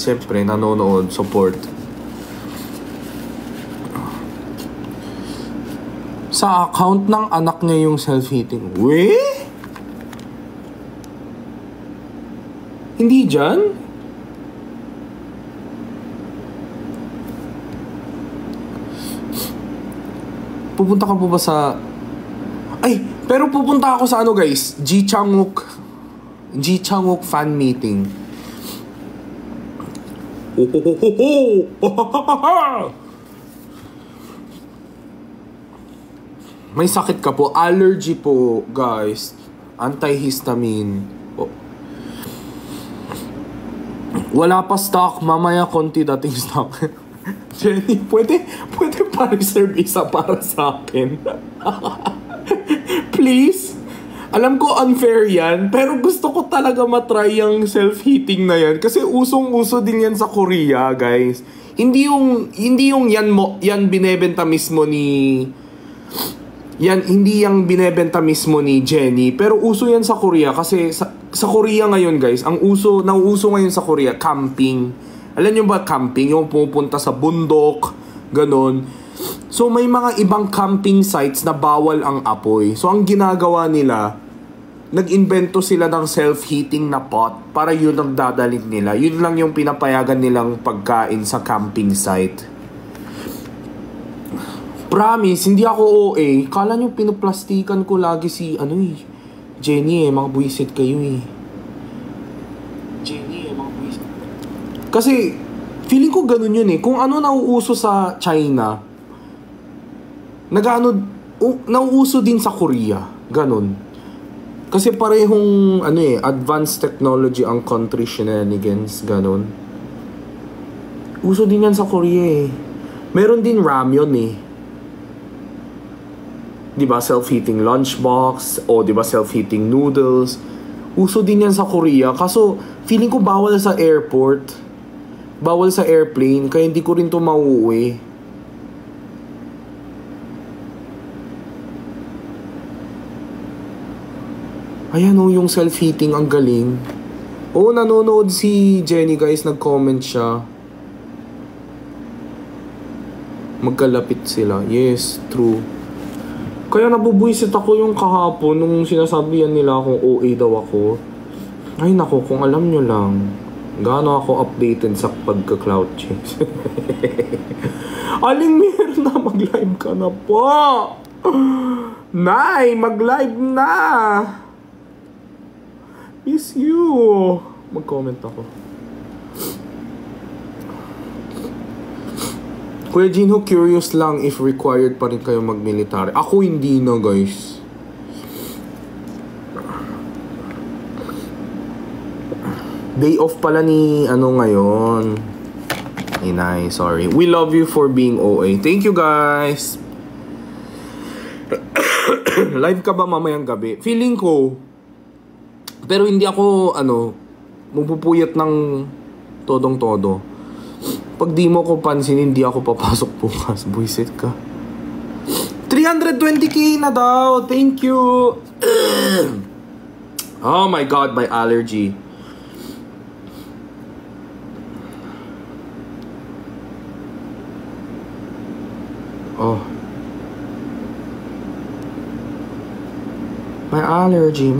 Siyempre, nanonood, support. Sa account ng anak niya yung self-hitting. Weh? Hindi dyan? Pupunta ka po ba sa... Ay, pero pupunta ako sa ano guys, Ji Chang-wook fan meeting. May sakit ka po, allergy po guys, antihistamine. Wala pa stock, mamaya konti dating stock. Jenny, pwede pa-reserve isa para sa akin. Please? Alam ko unfair yan, pero gusto ko talaga matry yung self-heating na yan. Kasi usong-uso din yan sa Korea, guys. Hindi yung yan binebenta mismo ni... Hindi yung binebenta mismo ni Jenny. Pero uso yan sa Korea kasi sa Korea ngayon, guys, nauuso ngayon sa Korea, camping. Alam nyo ba camping? Yung pupunta sa bundok, ganun. So may mga ibang camping sites na bawal ang apoy. So ang ginagawa nila, nag-invento sila ng self-heating na pot para yun ang dadalhin nila. Yun lang yung pinapayagan nilang pagkain sa camping site. Promise, hindi ako OA. Kala nyo pinoplastikan ko lagi si Jenny mga buwisit kayo Kasi feeling ko ganun yun kung ano nauuso sa China, nauuso din sa Korea. Ganun. Kasi parehong advanced technology ang country shenanigans, ganun. Uso din yan sa Korea Meron din ramyun 'Di ba self-heating lunchbox o 'di ba self-heating noodles. Uso din yan sa Korea. Kaso feeling ko bawal sa airport. Bawal sa airplane kaya hindi ko rin to mauuwi. Ayan yung self-heating, ang galing. Nanonood si Jenny guys, nag-comment siya. Magkalapit sila. Yes, true. Kaya nabubuisit ako yung kahapon nung sinasabihan nila akong OA daw ako. Ay nako, kung alam nyo lang, gaano ako updated sa pagka-cloud chase. Aling Mir na, mag-live ka na po. Nay, mag-live na. Miss you. Mag-comment ako. Kuya Jinho, curious lang if required pa rin kayo mag-military. Ako hindi na, guys. Day off pala ni ngayon. Inay, sorry. We love you for being OA. Thank you, guys. Live ka ba mamayang gabi? Feeling ko. Pero hindi ako, magpupuyat ng todong-todo. Pag di mo ko pansin, hindi ako papasok bukas. Buisit ka. 320k na daw. Thank you. Oh my God, my allergy. Oh. My allergy.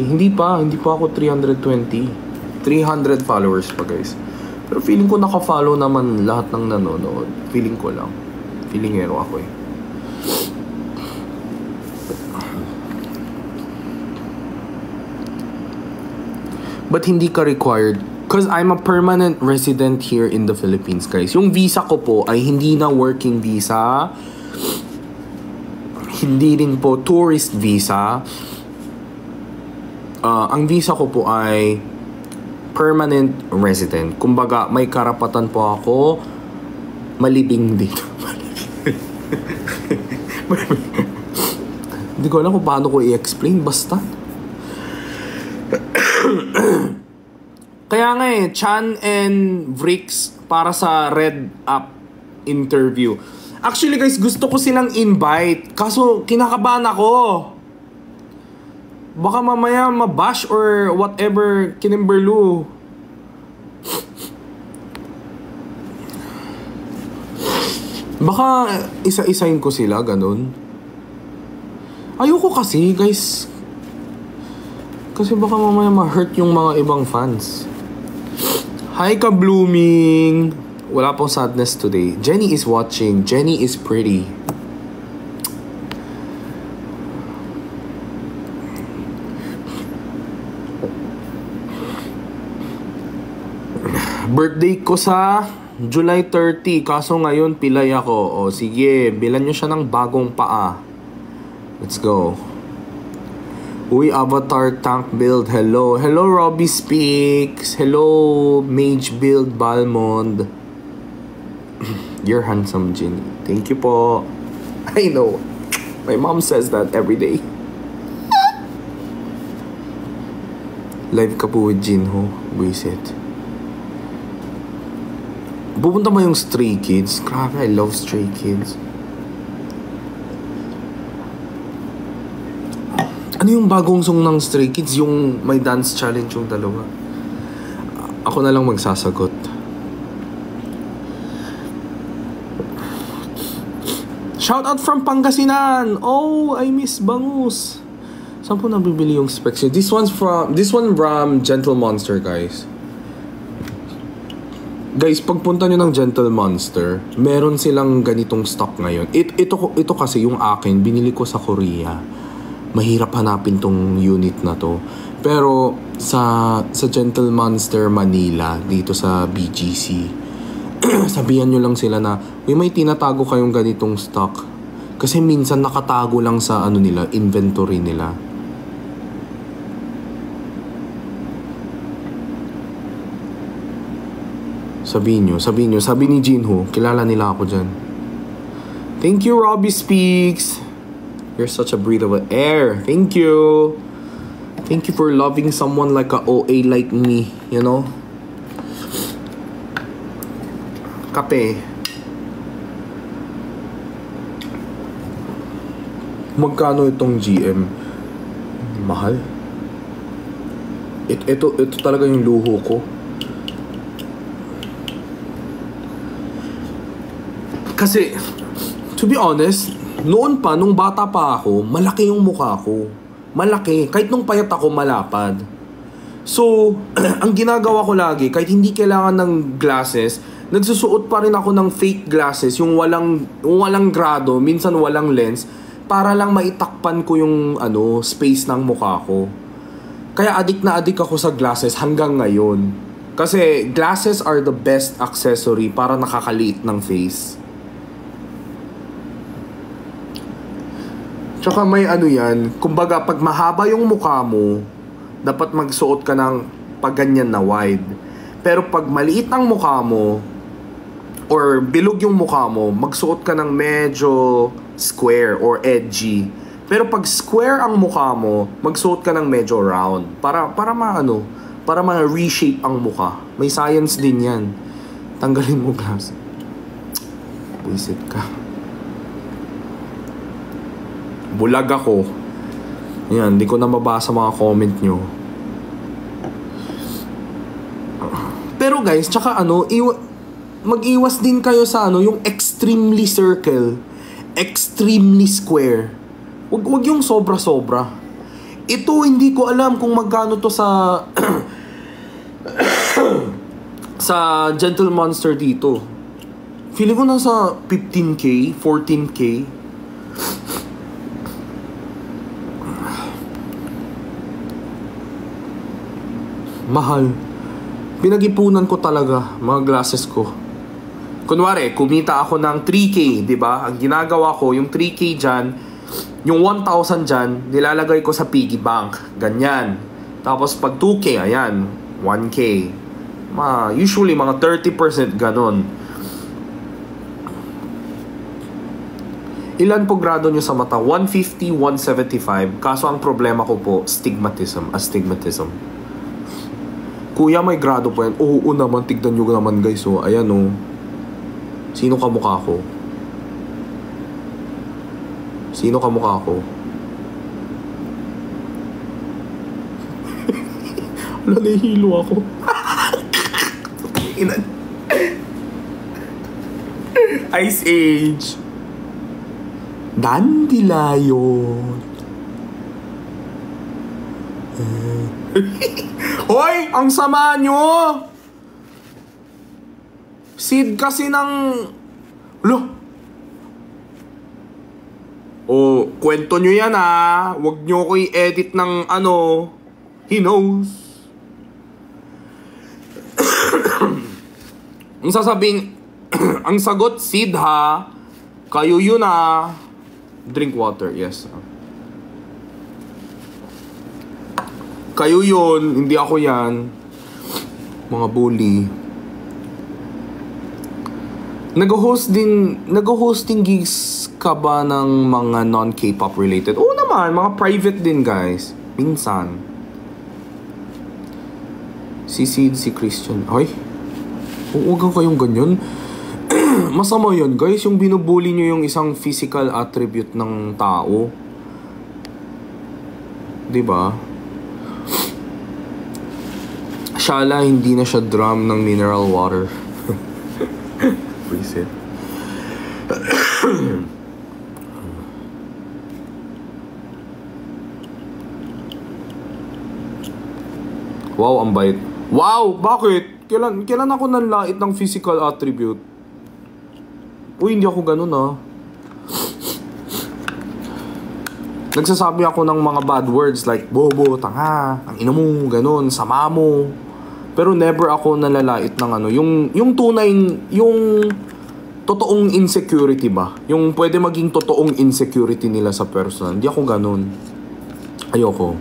Hindi pa ako 320. 300 followers pa, guys. Pero feeling ko naka-follow naman lahat ng nanonood. Feeling ko lang. Feelingero ako But hindi ka required. Because I'm a permanent resident here in the Philippines, guys. Yung visa ko po ay hindi na working visa. Hindi rin po tourist visa. Ang visa ko po ay permanent resident. Kumbaga, may karapatan po ako malibing dito. Hindi ko alam kung paano ko i-explain. Basta. Kaya nga Chan and Vrix para sa Red Up interview. Actually guys, gusto ko silang invite. Kaso, kinakabahan ako. Baka mamaya mabash or whatever, Kinimberlu. Baka isa-isahin ko sila, ganun. Ayoko kasi, guys. Kasi baka mamaya ma-hurt yung mga ibang fans. Hi ka, Blooming! Wala pong sadness today. Jenny is watching. Jenny is pretty. Birthday ko sa July 30. Kaso ngayon, pilay ako. O sige, bilan nyo siya ng bagong paa. Let's go. Uy, Avatar Tank Build. Hello. Hello, Robbie Speaks. Hello, Mage Build Balmond. You're handsome, Jinny. Thank you po. I know. My mom says that every day. Live ka po with Jinho. Wisit. Pupunta mo yung Stray Kids? Grabe, I love Stray Kids. Ano yung bagong song ng Stray Kids? Yung may dance challenge yung dalawa. Ako na lang magsasagot. Shout out from Pangasinan! Oh, I miss Bangus. Saan po nabibili yung specs? This one from Gentle Monster, guys. Guys, pagpunta nyo ng Gentle Monster, meron silang ganitong stock ngayon. Ito kasi yung akin, binili ko sa Korea. Mahirap hanapin tong unit na to. Pero sa Gentle Monster Manila, dito sa BGC, sabihan nyo lang sila na, may tinatago kayong ganitong stock. Kasi minsan nakatago lang sa nila, inventory nila. Sabi ni Jinho, kilala nila ako dyan. Thank you, Robbie Speaks. You're such a breath of air. Thank you. Thank you for loving someone like a OA like me, you know? Kape. Magkano itong GM? Mahal. Ito talaga yung luho ko. Kasi, to be honest, noon pa, nung bata pa ako, malaki yung mukha ko. Malaki. Kahit nung payat ako, malapad. So, ang ginagawa ko lagi, kahit hindi kailangan ng glasses, nagsusuot pa rin ako ng fake glasses, yung walang grado, minsan walang lens, para lang maitakpan ko yung space ng mukha ko. Kaya adik na adik ako sa glasses hanggang ngayon. Kasi glasses are the best accessory para nakakaliit ng face. Tsaka may yan, kumbaga pag mahaba yung mukha mo, dapat magsuot ka ng pagganyan na wide. Pero pag maliit ang mukha mo, or bilog yung mukha mo, magsuot ka ng medyo square or edgy. Pero pag square ang mukha mo, magsuot ka ng medyo round. Para ma-reshape ang mukha. May science din yan. Tanggalin mo glass. Buisit ka. Bulag ako. Yan, hindi ko na mabasa mga comment nyo. Pero guys, tsaka mag-iwas din kayo sa yung extremely circle, extremely square. Wag yung sobra-sobra. Ito, hindi ko alam kung magkano to sa sa Gentle Monster dito. Feeling ko nasa 15K, 14K. Mahal. Pinag-ipunan ko talaga mga glasses ko. Kunwari, kumita ako ng 3K, di ba? Ang ginagawa ko, yung 3K dyan, yung 1,000 dyan, nilalagay ko sa piggy bank. Ganyan. Tapos pag 2K, ayan, 1K. Usually, mga 30% ganon. Ilan po grado nyo sa mata? 150, 175. Kaso ang problema ko po, astigmatism. Kuya, may grado po yan. Oo naman, tignan nyo naman guys. So, ayan Sino kamukha ko? Wala, nahihilo ako. Ice Age. Dandelion. Hoy! Ang sama nyo! Sid kasi ng... Lo! Oh, kwento nyo yan ah. Huwag nyo ko i-edit ng ano. He knows. Ang sasabing... ang sagot, Sid ha. Kayo yun ah. Drink water, yes. Kayo yun, hindi ako yan. Mga bully. Nag-hosting gigs ka ba ng mga non-K-pop related? Oo naman, mga private din guys. Minsan. Si Sid, si Christian. Ay, huwag kayong ganyan. Masama yun guys, yung binubully nyo yung isang physical attribute ng tao. Diba? Shala, hindi na siya drum ng mineral water. Reset. Wow, ang bait. Wow, bakit? Kailan ako nanlait ng physical attribute? Uy, hindi ako ganun ah. Nagsasabi ako ng mga bad words like bobo, tanga, ang ina mo, ganun, sama mo. Pero never ako nalalait ng ano, yung tunay, yung totoong insecurity ba? Yung pwede maging totoong insecurity nila sa person. Hindi ako ganun. Ayoko.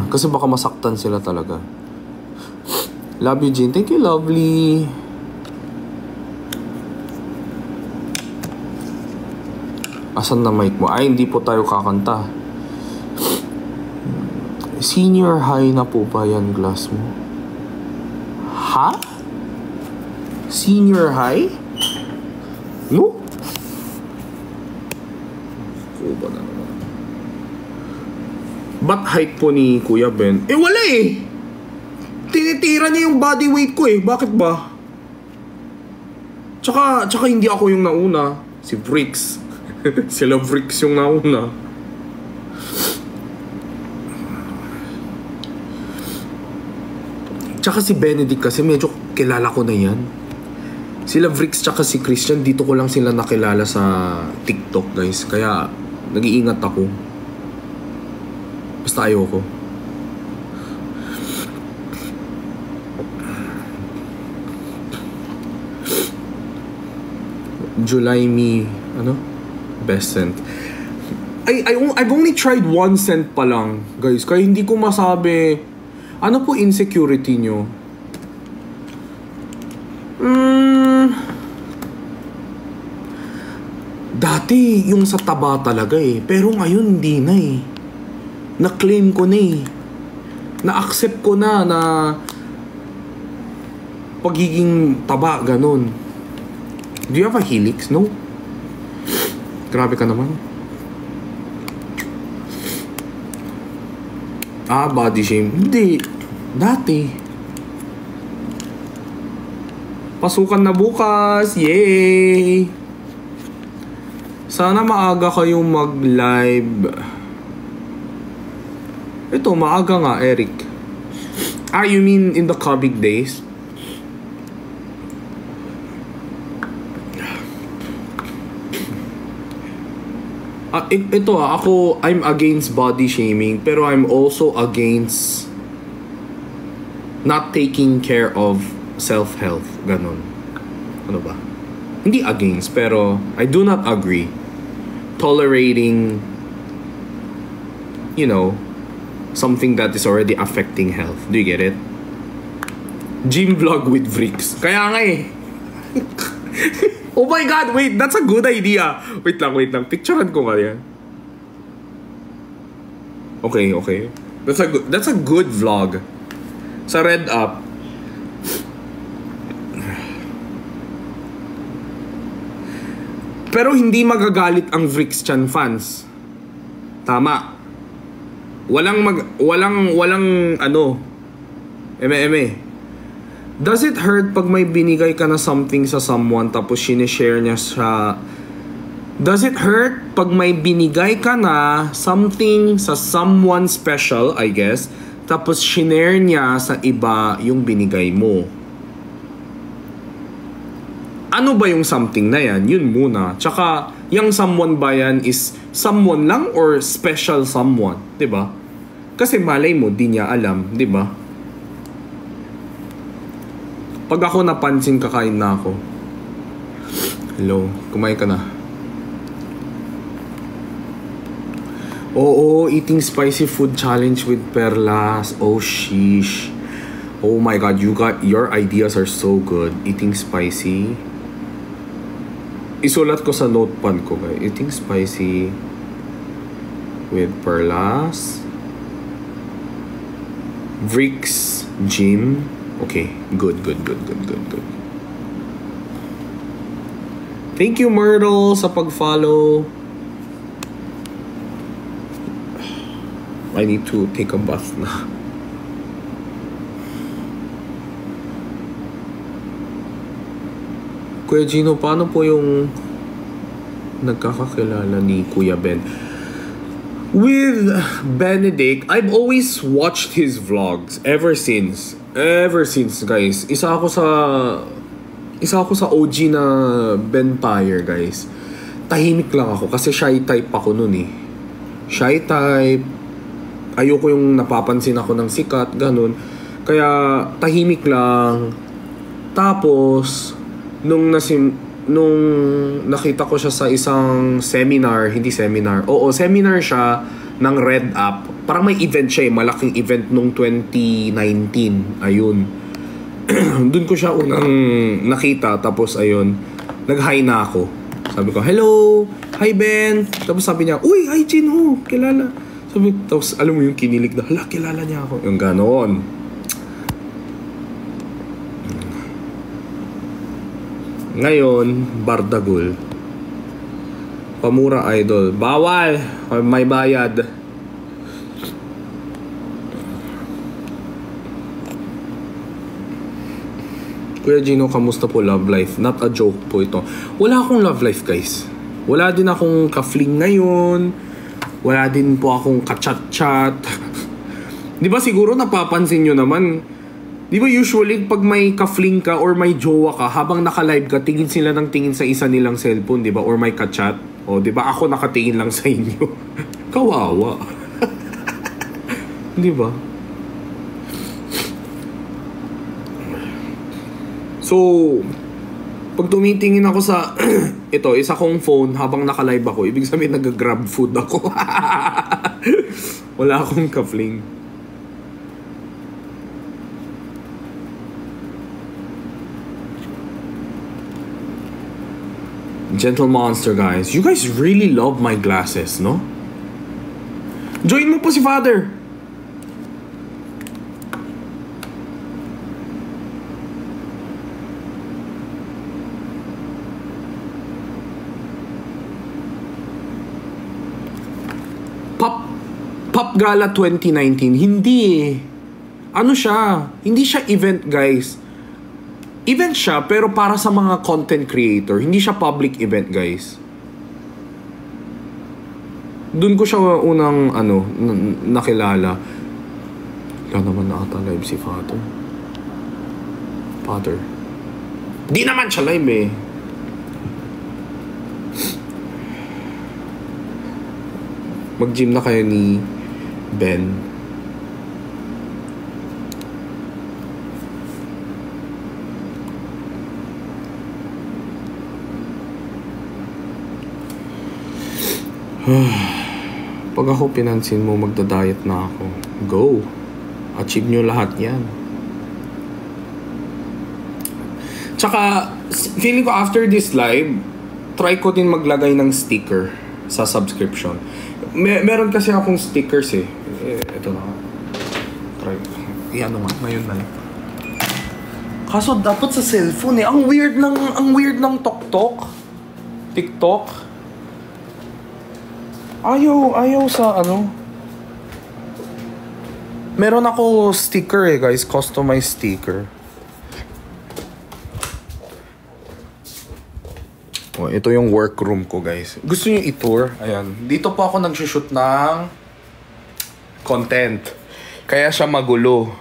Kasi baka masaktan sila talaga. Love you, Jean. Thank you, lovely. Asan na mic mo? Ay, hindi po tayo kakanta. Senior high na po ba yan glass mo? Ha? Senior high? No? Oo ba na naman? Ba't height po ni Kuya Ben? Eh wala eh! Tinitira niya yung body weight ko eh. Bakit ba? Tsaka hindi ako yung nauna. Si Bricks. Sila Bricks yung nauna. Tsaka si Benedict kasi medyo kilala ko na yan. Sila Vrix tsaka si Christian, dito ko lang sila nakilala sa TikTok guys. Kaya nag-iingat ako. Basta ayoko. July me, ano? Best scent. I've only tried 1 scent pa lang guys. Kaya hindi ko masabi. Ano po insecurity nyo? Dati yung sa taba talaga eh. Pero ngayon hindi na eh. Na-claim ko na eh. Na-accept ko na pagiging taba, ganun. Do you have a helix? No? Grabe ka naman. Body shame. Hindi. Dati. Pasukan na bukas. Yay! Sana maaga kayong mag-live. Ito, maaga nga, Eric. You mean in the COVID days? Ako, I'm against body shaming, pero I'm also against not taking care of self-health. Ganon. Ano ba? Hindi against, pero I do not agree tolerating, something that is already affecting health. Do you get it? Gym vlog with Vrix. Kaya nga eh. Oh my God, wait, that's a good idea. Wait lang. Picturean ko nga yan. Okay. That's a good vlog. Sa Red Up. Pero hindi magagalit ang Vrix Chan fans. Tama. Walang eme. Does it hurt pag may binigay ka na something sa someone tapos sinishare niya sa... Does it hurt pag may binigay ka na something sa someone special, I guess, tapos shinare niya sa iba yung binigay mo? Ano ba yung something na yan? Yun muna. Tsaka, yung someone ba yan is someone lang or special someone? Diba? Kasi malay mo, di niya alam. Diba? Pag ako napansin, kakain na ako. Hello, kumain ka na. Oo, eating spicy food challenge with Perlas. Oh, sheesh. Oh my God, your ideas are so good. Eating spicy. Isulat ko sa notepad ko, guys. Eating spicy with Perlas. Vrix Gym. Okay, good. Thank you, Myrtle, sa pag-follow. I need to take a bath na. Kuya Gino, paano po yung nagkakakilala ni Kuya Ben? With Benedict, I've always watched his vlogs ever since, guys. Isa ako sa OG na Benpire, guys. Tahimik lang ako kasi shy type ako nun eh. Shy type. Ayoko yung napapansin ako ng sikat, ganun. Kaya tahimik lang. Tapos nung nakita ko siya sa isang seminar, seminar siya ng Red App. Parang may event siya, malaking event nung 2019. Ayun. Doon ko siya unang nakita, tapos ayun, nag-hi na ako. Sabi ko, hello, hi Ben. Tapos sabi niya, uy, hi Gino, kilala. Tapos alam mo yung kinilig na, hala, kilala niya ako. Yung ganoon. Ngayon, Bardagul. Pamura Idol. Bawal! May bayad. Kuya Gino, kamusta po love life? Not a joke po ito. Wala akong love life, guys. Wala din akong ka-fling ngayon. Wala din po akong ka-chat-chat. Di ba siguro napapansin nyo naman, di ba usually pag may ka-fling ka or may jowa ka, habang naka-live ka, tingin sila ng tingin sa isa nilang cellphone, di ba? Or may ka-chat. O di ba ako nakatingin lang sa inyo. Kawawa. Di ba? So, pag tumitingin ako sa ito, isa kong phone habang naka-live ako, ibig sabihin nag-grab food ako. Wala akong ka-fling. Gentle Monster, guys. You guys really love my glasses, no? Join mo po si Father. Pop Gala 2019, hindi eh. Ano siya? Hindi siya event, guys. Event siya, pero para sa mga content creator. Hindi siya public event, guys. Doon ko siya unang, nakilala. Wala naman na ata live si Father. Di naman siya live eh. Mag-gym na kayo ni Ben. Pag ako pinansin mo, magda-diet na ako. Go! Achieve nyo lahat yan. Tsaka, feeling ko after this live, try ko din maglagay ng sticker sa subscription. Meron kasi akong stickers eh. Ito na. Try. Ano nga, ngayon na lang. Kaso dapat sa cellphone eh. Ang weird ng TikTok. Ayaw sa ano. Meron ako sticker eh, guys. Customized sticker. Oh, ito yung workroom ko, guys. Gusto niyo i-tour? Ayan. Dito po ako nag-shoot ng content. Kaya siya magulo.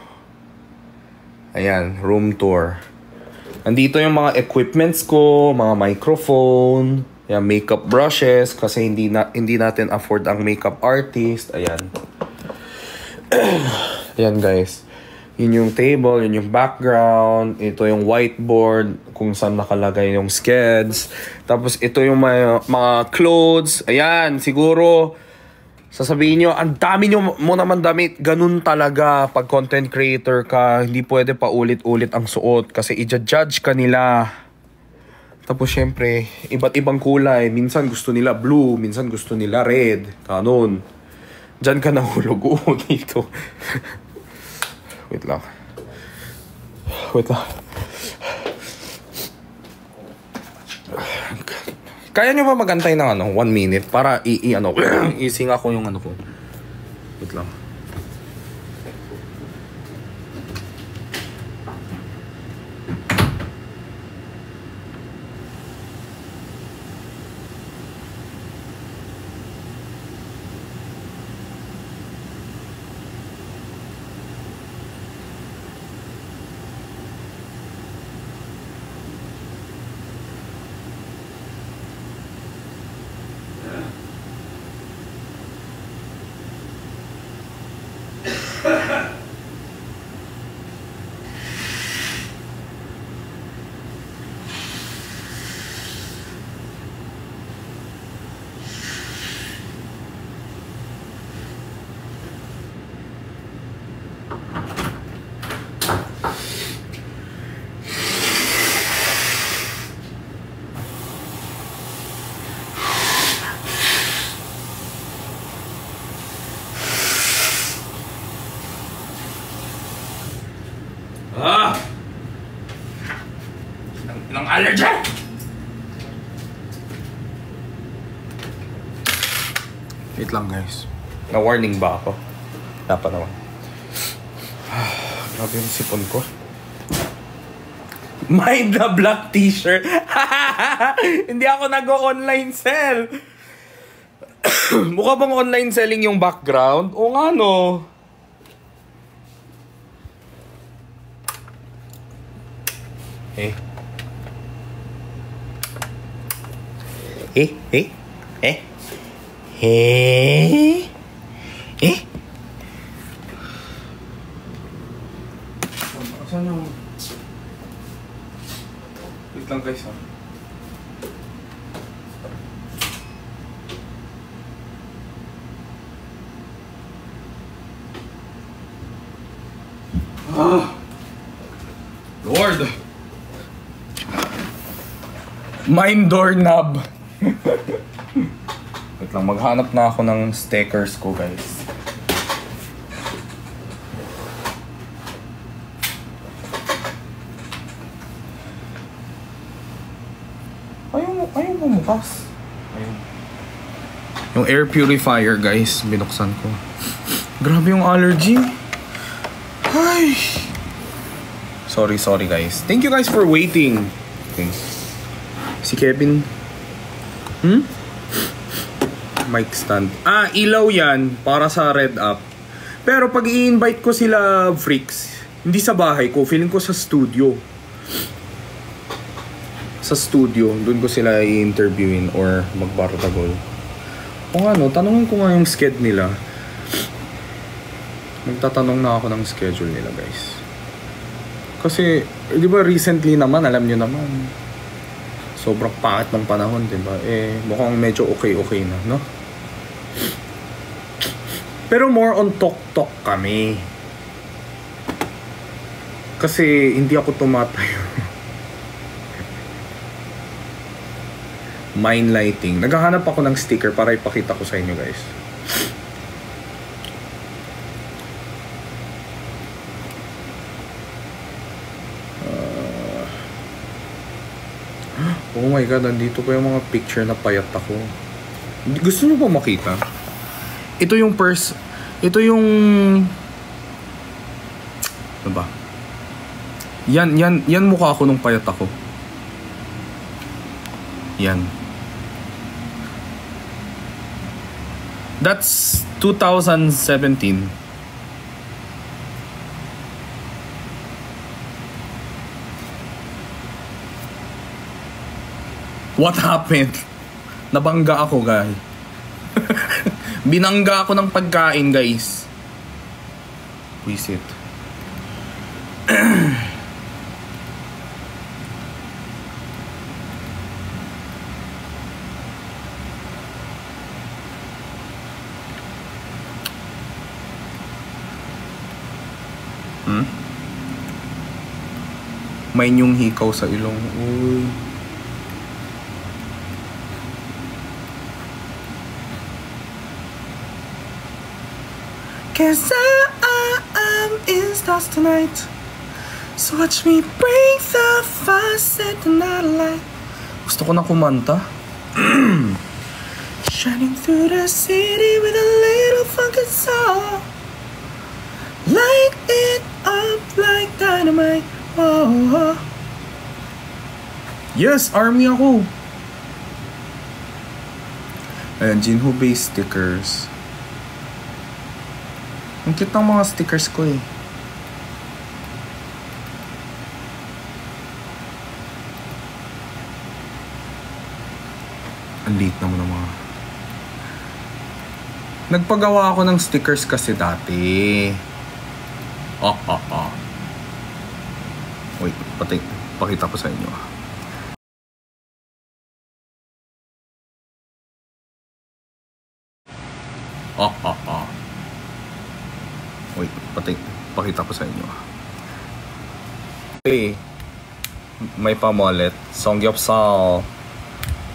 Ayan, room tour. Nandito yung mga equipments ko, mga microphone, ayan, makeup brushes kasi hindi natin afford ang makeup artist. Ayan. Ayan, guys. Yun yung table, yun yung background, ito yung whiteboard kung saan nakalagay yung skeds. Tapos ito yung mga clothes. Ayan, siguro sasabihin nyo, ang dami nyo mo naman damit. Ganun talaga pag content creator ka. Hindi pwede pa ulit-ulit ang suot kasi i-judge ka nila. Tapos syempre, iba't ibang kulay. Minsan gusto nila blue, minsan gusto nila red. Ganun. Diyan ka nahulog. Oo, dito. Wait lang. Kaya nyo ba magantay ng 1 minute para isinga ko yung ko. Wait lang. Ng allergy! Wait lang, guys. Na-warning ba ako? Dapat naman. Grabe yung sipon ko. Mind the black t-shirt. Hindi ako nag-online sell. Mukha bang online selling yung background? O nga, no? Eh. Saan yung... Wait lang, guys, ha? Lord! Mine doorknob. Wait lang, maghanap na ako ng stickers ko, guys. Ayaw bumukas. Ayun. Yung air purifier, guys, binuksan ko. Grabe yung allergy. Ay. Sorry, guys. Thank you guys for waiting. Okay. Si Kevin. Mic stand. Ilaw yan para sa red up. Pero pag i-invite ko sila freaks, hindi sa bahay ko, feeling ko sa studio. Sa studio, doon ko sila i-interviewin or magbartagol. O nga, no, tanongin ko nga yung schedule nila. Magtatanong na ako ng schedule nila, guys. Kasi, di ba recently naman, alam nyo naman, sobrang pangit ng panahon, di ba? Mukhang medyo okay na, no? Pero more on talk kami. Kasi hindi ako tumatayo. Mind lighting. Naghahanap ako ng sticker para ipakita ko sa inyo, guys. Oh my God, nandito pa yung mga picture na payat ako. Gusto nyo ba makita? Ito yung purse. Ito yung... Ano ba? Yan mukha ako nung payat ako. Yan. That's 2017. What happened? Nabangga ako, guys. Binangga ako ng pagkain, guys. Visit. May inyong hikaw sa ilong. Uy. Cause I'm in stars tonight. So watch me break the fast at the night light. Gusto ko na kumanta. Shining through the city with a little funky soul. Light it up like dynamite. Oh. Yes, army ako. Ayan, Jinho base stickers. Ang cute ng mga stickers ko eh. Ang liit naman ng mga... Nagpagawa ako ng stickers kasi dati. Wait, pakita ko sa inyo. Wait, pakita ko sa inyo. Okay. May pamalit. Songyopsal.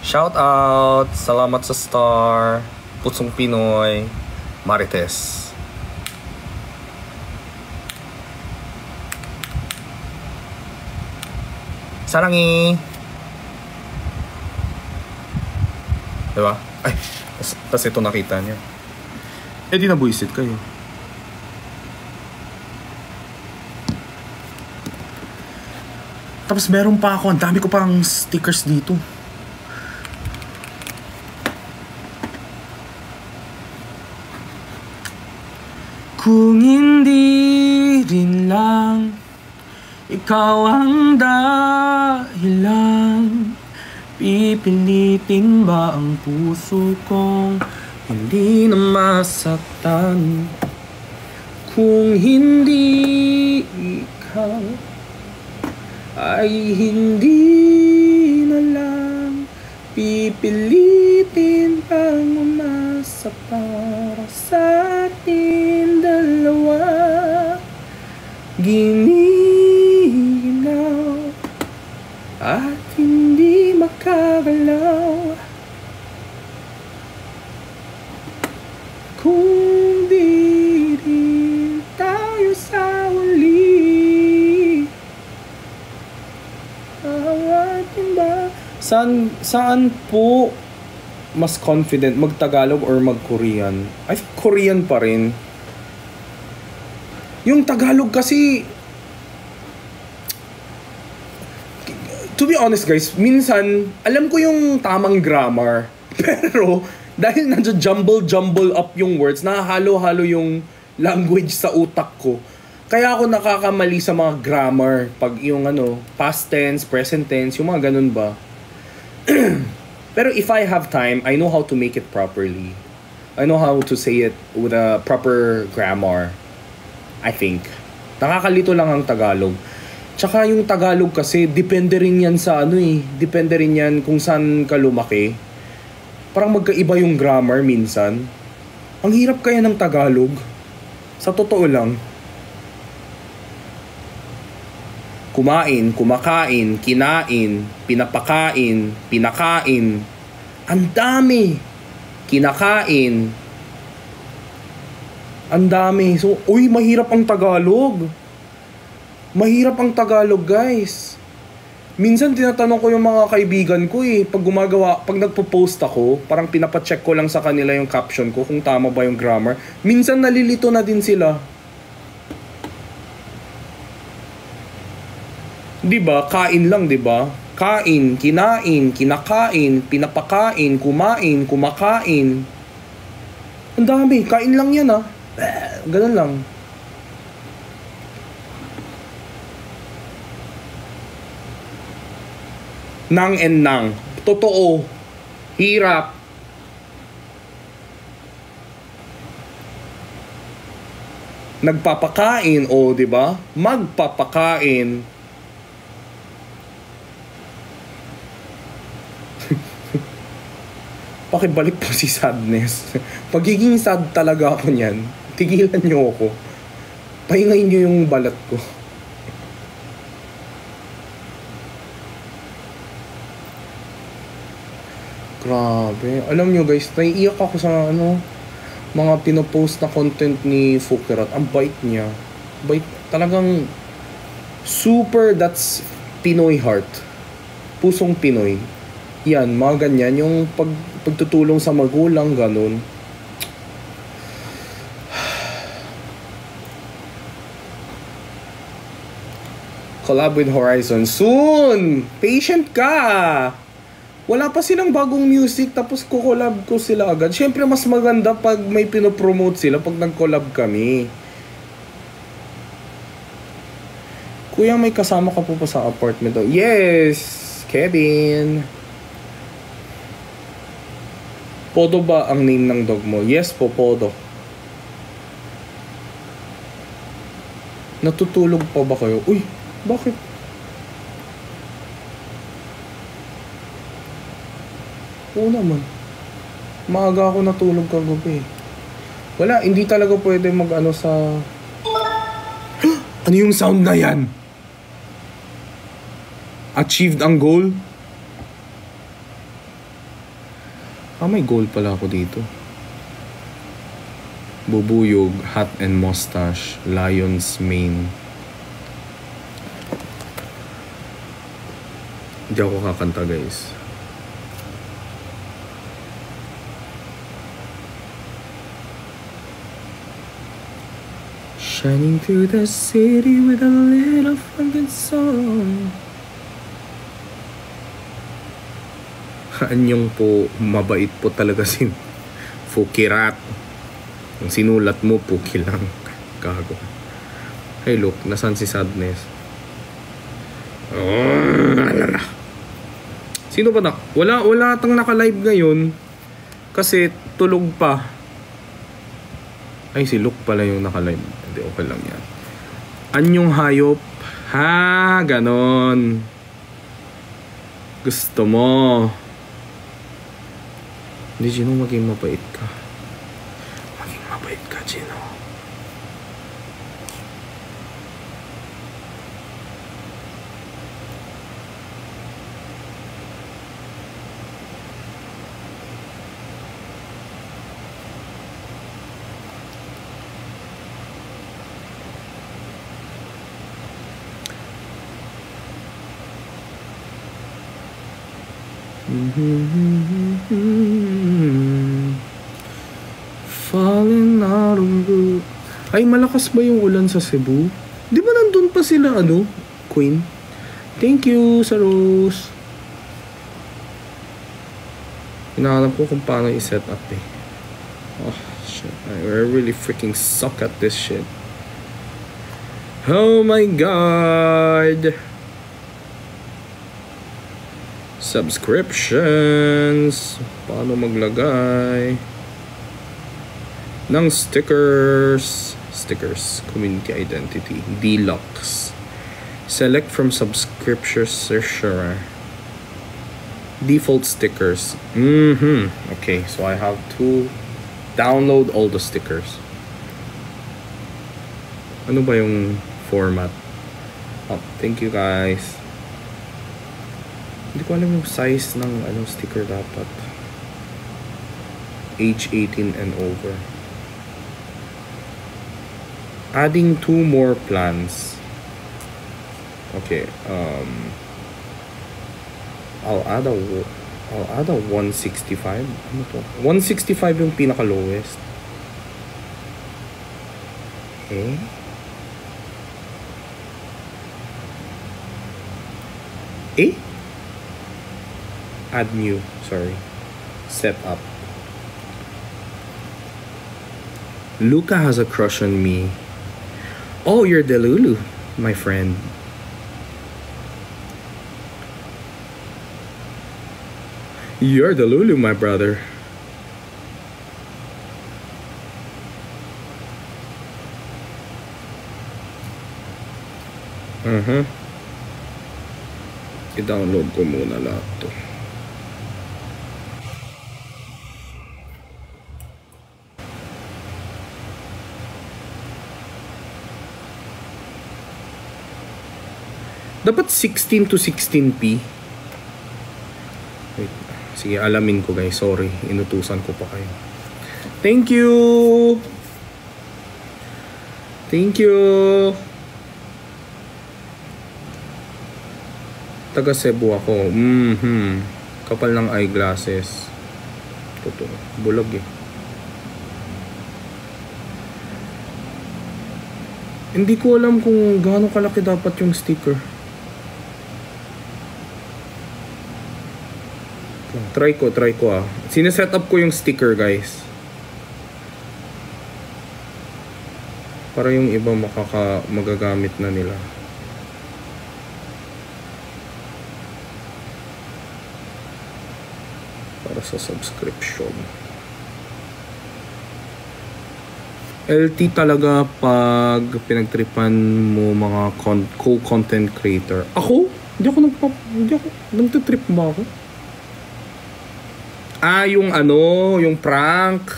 Shout out. Salamat sa star. Putsong Pinoy. Marites. Sarangi. Diba? Ay, tas ito nakita niya. Eh di nabuisit kayo. Tapos meron pa ako. Ang dami ko pang stickers dito. Kung hindi rin lang ikaw ang dahilan, pipilitin ba ang puso kong hindi na masaktan? Kung hindi ikaw ay hindi na lang pipilitin bang umasa para sa atin dalawa. Giniginaw at hindi makagalaw. Kung di rin tayo sa uli, awatin ba? Saan po mas confident, mag-Tagalog or mag-Korean? I think Korean pa rin. Yung Tagalog kasi, to be honest guys, minsan, alam ko yung tamang grammar. Pero, dahil jumble up yung words, nahalo-halo yung language sa utak ko. Kaya ako nakakamali sa mga grammar. Pag yung past tense, present tense, yung mga ganun ba. Pero if I have time, I know how to make it properly. I know how to say it with a proper grammar. I think. Nakakalito lang ang Tagalog. Tsaka yung Tagalog kasi, depende rin yan sa depende rin yan kung saan ka lumaki. Parang magkaiba yung grammar minsan. Ang hirap kaya ng Tagalog. Sa totoo lang. Kumain, kumakain, kinain, pinapakain, pinakain. Ang dami. Kinakain. Ang dami. So, mahirap ang Tagalog. Mahirap ang Tagalog, guys. Minsan tinatanong ko yung mga kaibigan ko pag nagpo-post ako, parang pinapacheck ko lang sa kanila yung caption ko kung tama ba yung grammar. Minsan nalilito na din sila. Diba? Kain lang, diba? Kain, kinain, kinakain, pinapakain, kumain, kumakain. Ang dami. Kain lang yan ah. Ganun lang. Nang and nang. Totoo. Hirap. Nagpapakain, o, di ba? Magpapakain. Pakibalik po si sadness. Pagiging sad talaga ako niyan. Tigilan niyo ako. Pahingayin niyo yung balat ko. Grabe. Alam niyo guys, naiiyak ako sa mga pinopost na content ni Fukerat. Ang bait niya. Bait. Talagang super, that's Pinoy heart. Pusong Pinoy. Yan, mga ganyan. Yung pagtutulong sa magulang, ganun. Collab with Horizon. Soon! Patient ka! Wala pa silang bagong music, tapos kukolab ko sila agad. Siyempre, mas maganda pag may pinopromote sila pag nag-collab kami. Kuya, may kasama ka po pa sa apartment. Yes! Kevin! Podo ba ang name ng dog mo? Yes po, Podo. Natutulog pa ba kayo? Uy, bakit? Oo naman. Maaga ako natulog kagabi. Wala, hindi talaga pwede mag-ano sa... Ano yung sound na yan? Achieved ang goal? May goal pala ako dito. Bubuyog, hat and mustache, lion's mane. Hindi ako kakanta guys. Shining through the city with a little fucking song. Anyong po, mabait po talaga si Fukerat. Ang sinulat mo, Puki lang. Gago. Hey look, nasan si Sadness? Alala. Sino ba na? Wala tang naka-live ngayon. Kasi tulog pa. Ay, si Luke pala yung naka-live. Hindi, okay lang yan. Anyong hayop? Ha, ganon. Gusto mo. Hindi, Gino, maging mabait ka. Maging mabait ka, Gino. Falling out of blue. Ay, malakas ba yung ulan sa Cebu? Di ba nandun pa sila, Queen? Thank you, sa Rose. Hinahanap ko kung paano i-set up eh. Oh, shit. I really freaking suck at this shit. Oh my God! Subscriptions. Paano maglagay ng stickers? Community identity. Deluxe. Select from subscription searcher. Default stickers. Okay, so I have to download all the stickers. Ano ba yung format? Oh, thank you guys. Hindi ko alam yung size ng sticker dapat. Age 18 and over. Adding 2 more plans. Okay, I'll add a 165. Ano to? 165 yung pinaka lowest. Okay. Add new, sorry. Set up. Luca has a crush on me. Oh, you're Delulu, my friend. You're Delulu, my brother. I-download ko muna lahat to. Dapat 16 to 16p. Wait. Sige, alamin ko guys. Sorry. Inutusan ko pa kayo. Thank you! Thank you! Taga Cebu ako. Kapal ng eyeglasses. Totoo. Bulag eh. Hindi ko alam kung gaano kalaki dapat yung sticker. Try ko ah. Sineset up ko yung sticker guys. Para yung iba magagamit na nila. Para sa subscription. LT talaga pag pinagtripan mo mga co-content creator. Ako? Hindi ako nagtitrip ba ako? Yung yung prank.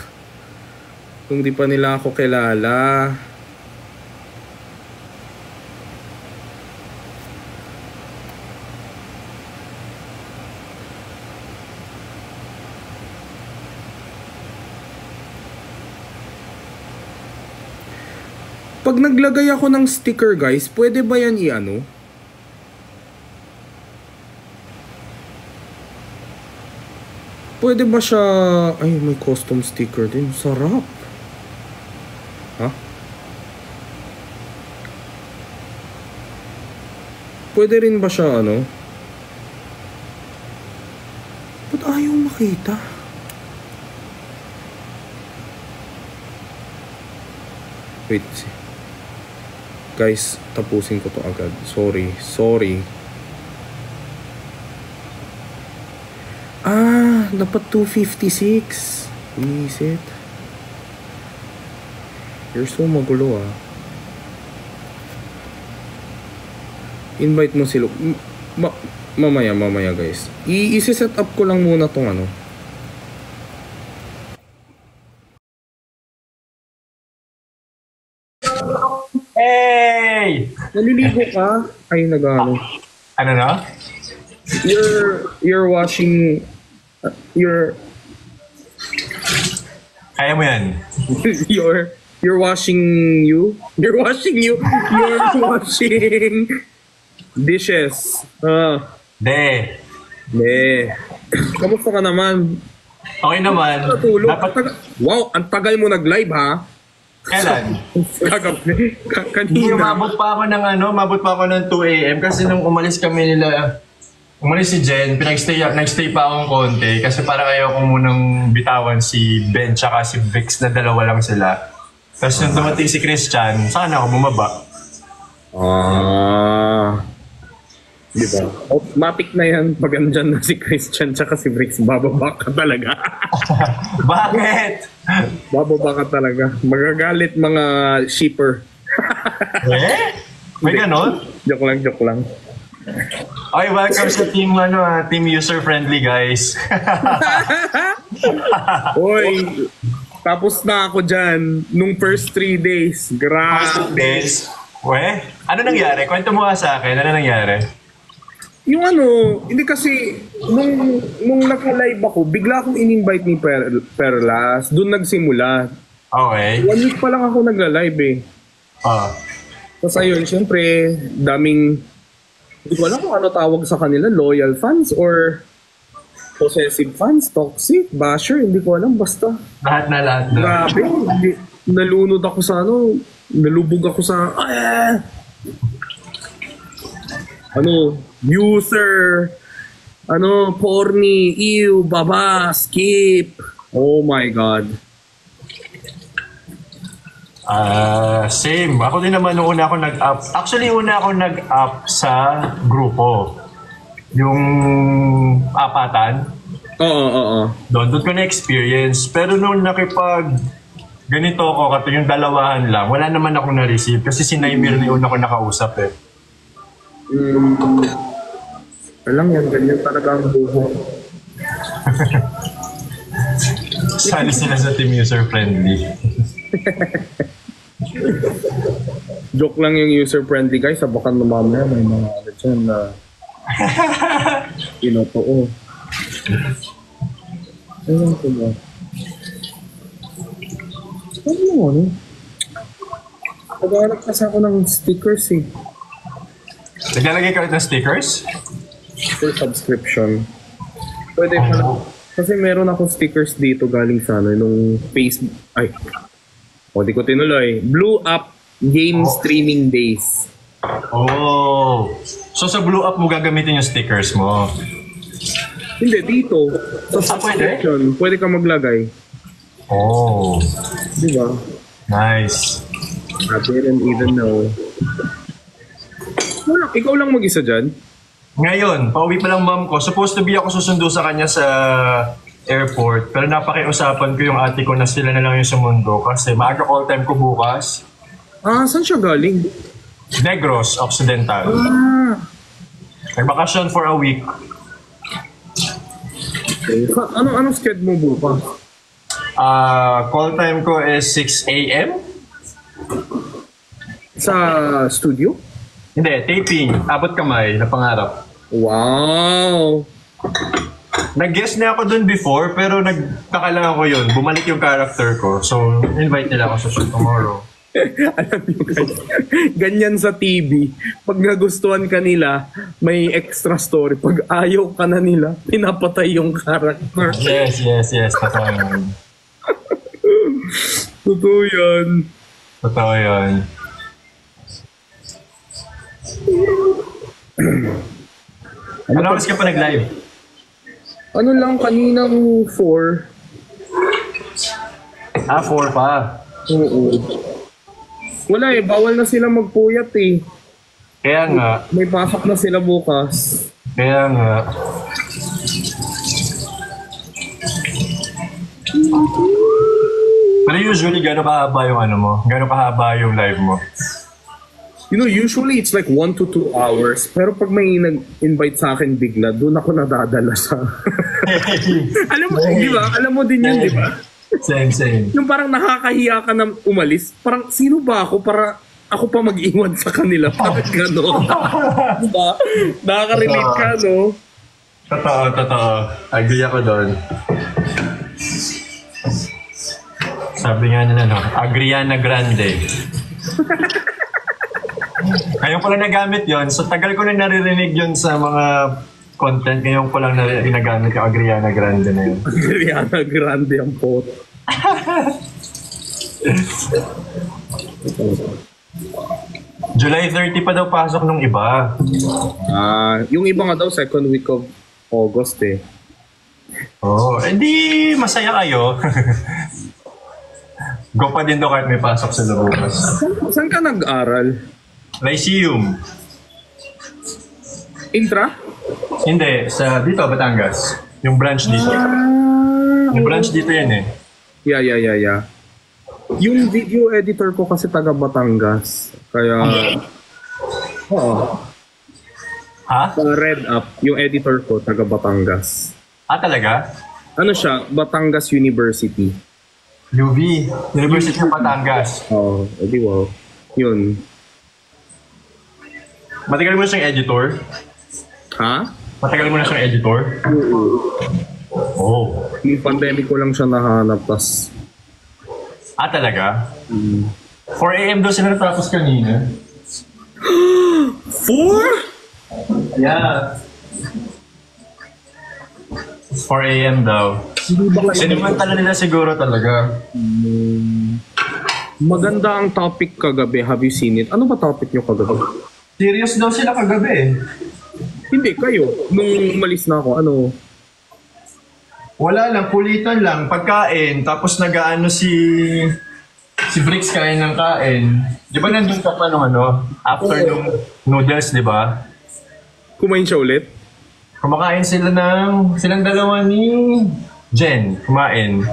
Kung di pa nila ako kilala. Pag naglagay ako ng sticker guys, pwede ba yan i-ano? Pwede ba siya... Ay, may custom sticker din. Sarap. Ha? Pwede rin ba siya Ba't ayaw makita? Wait. Guys, tapusin ko to agad. Sorry. Dapat 256. Is it? You're so magulo Invite mo si Luke. Mamaya guys. I-set up ko lang muna tong Hey! Naliligo ka? Ay, nag-ano. Ano na? You're washing... Kaya mo yan. You're washing You're washing dishes. De. Kamusta ka naman? Okay naman. Dapat... Wow, ang tagal mo nag-live ha? Kailan? Kanina. Mabot pa ako ng 2 AM kasi nung umalis si Jen, nagstay pa akong konti kasi parang ayoko munang bitawan si Ben tsaka si Vix na dalawa lang sila. Tapos nung dumating si Christian, sana ako bumaba. Diba? Automatic na yan pag andyan na si Christian tsaka si Vix, bababa ka talaga. Bakit? Bababa ka talaga. Magagalit mga shipper. May ganon? Joke lang. Okay, welcome sa team user-friendly guys. Hoy, tapos na ako dyan nung first 3 days. Grabe. Ano nangyari? Kwento mo sa akin, ano nangyari? Yung hindi kasi, nung naka-live ako, bigla akong in-invite ni Perlas. Doon nagsimula. Okay. 1 week pa lang ako nagla-live Tapos ayun, syempre, daming... Hindi ko alam kung ano tawag sa kanila, loyal fans or possessive fans, toxic, basher, hindi ko alam, basta. Lahat na. Grabe, nalunod ako sa nalubog ako sa, user, Ano, porny, ew, baba, skip. Oh my God. Same. Ako din naman nung una ako nag-up. Actually, una ako nag-up sa grupo. Yung apatan. Oo. Doon ko na-experience. Pero nung nakipag ganito ako, kato yung dalawahan lang, wala naman ako na-receive. Kasi si Naimir na yung una ko nakausap eh. Alam yan, ganyan talaga ang buho. Sali sila sa team user-friendly. Joke lang yung user-friendly guys. Sabakan na mamaya may mga ano dyan na pinotoo. Ayun ko ba? Ano? Nag-aanap kasi ako ng stickers eh. Naglalagay ka ulit ng stickers? For subscription. Pwede pa lang. Kasi meron ako stickers dito galing sa ano, nung Facebook. Ay. Di ko tinuloy. Blue Up Game Streaming Days. Oh. So sa Blue Up mo gagamitin yung stickers mo? Hindi, dito. Sa subscription. Pwede ka maglagay. Oh. Di ba? Nice. I didn't even know. Wala, ikaw lang mag-isa dyan? Ngayon, pauwi pa lang mom ko. Supposed to be ako susundo sa kanya sa airport. Pero napakiusapan ko yung ate ko na sila na lang yung sumundo kasi maaga call time ko bukas. Saan siya galing? Negros, Occidental. Nagbakasyon for a week. Okay. Anong schedule mo bukas? Call time ko is 6 a.m. Sa studio? Hindi, taping. Abot kamay na pangarap. Wow! Nag-guest na ako dun before, pero nagtaka lang ako yun. Bumalik yung character ko. So, invite nila ako sa show tomorrow. Alam niyo guys, ganyan sa TV. Pag nagustuhan ka nila, may extra story. Pag ayaw ka na nila, pinapatay yung character. Yes. Totoo yan. Totoo yan. Totoo yan. Ano oras ka pa nag-live? Ano lang, kaninang 4. 4 pa. Oo. Wala eh, bawal na sila magpuyat eh. Kaya nga. May pasok na sila bukas. Kaya nga. Pero usually, gano'n kahaba yung ano mo? Gano'n kahaba yung live mo? You know, usually it's like 1 to 2 hours. Pero pag may nag-invite sa akin bigla, doon ako nadadala sa... Alam mo, di ba? Alam mo din yun, di ba? Same. Yung parang nakakahiya ka na umalis. Parang, sino ba ako para ako pa mag-iwan sa kanila? Parang gano'n. Diba? Nakaka-relate ka, no? Totoo. Agree ako doon. Sabi nga nila, no? Agriana Grande. Ngayon ko lang nagamit yon. So tagal ko na naririnig yon sa mga content. Ngayon ko lang nagamit yung Agriana Grande na yun. Agriana Grande ang pot. July 30 pa daw pasok nung iba. Yung iba nga daw second week of August eh. Oh, edi masaya kayo. Go pa din daw kahit may pasok sa bukas. Saan ka nag-aral? Lyceum. Intra? Hindi, sa dito, Batangas. Yung branch dito. Yung branch dito yan eh. Yeah. Yung video editor ko kasi taga Batangas. Kaya... Oo. Ha? Sa Red Up, yung editor ko taga Batangas. Talaga? Ano siya? Batangas University. UV. University of Batangas. Oo, edi wow. Yun. Matagal mo na siyang editor? Ha? Matagal mo na siyang editor? Oh. Yung pandemic ko lang siya nahanap, tas... Talaga? 4 a.m. daw sila natapos kanina. 4? Yeah. 4 a.m. daw. Sinimantala nila siguro talaga. Maganda ang topic kagabi. Have you seen it? Ano ba topic nyo kagabi? Serious daw sila kagabi eh. Hindi, kayo. Nung umalis na ako, ano? Wala lang, kulitan lang, pagkain, tapos nag-aano si Bricks kain ng kain. Di ba nandun ka pa nung ano, after nung noodles, di ba? Kumain siya ulit? Kumakain silang dalawa ni Jen, kumain.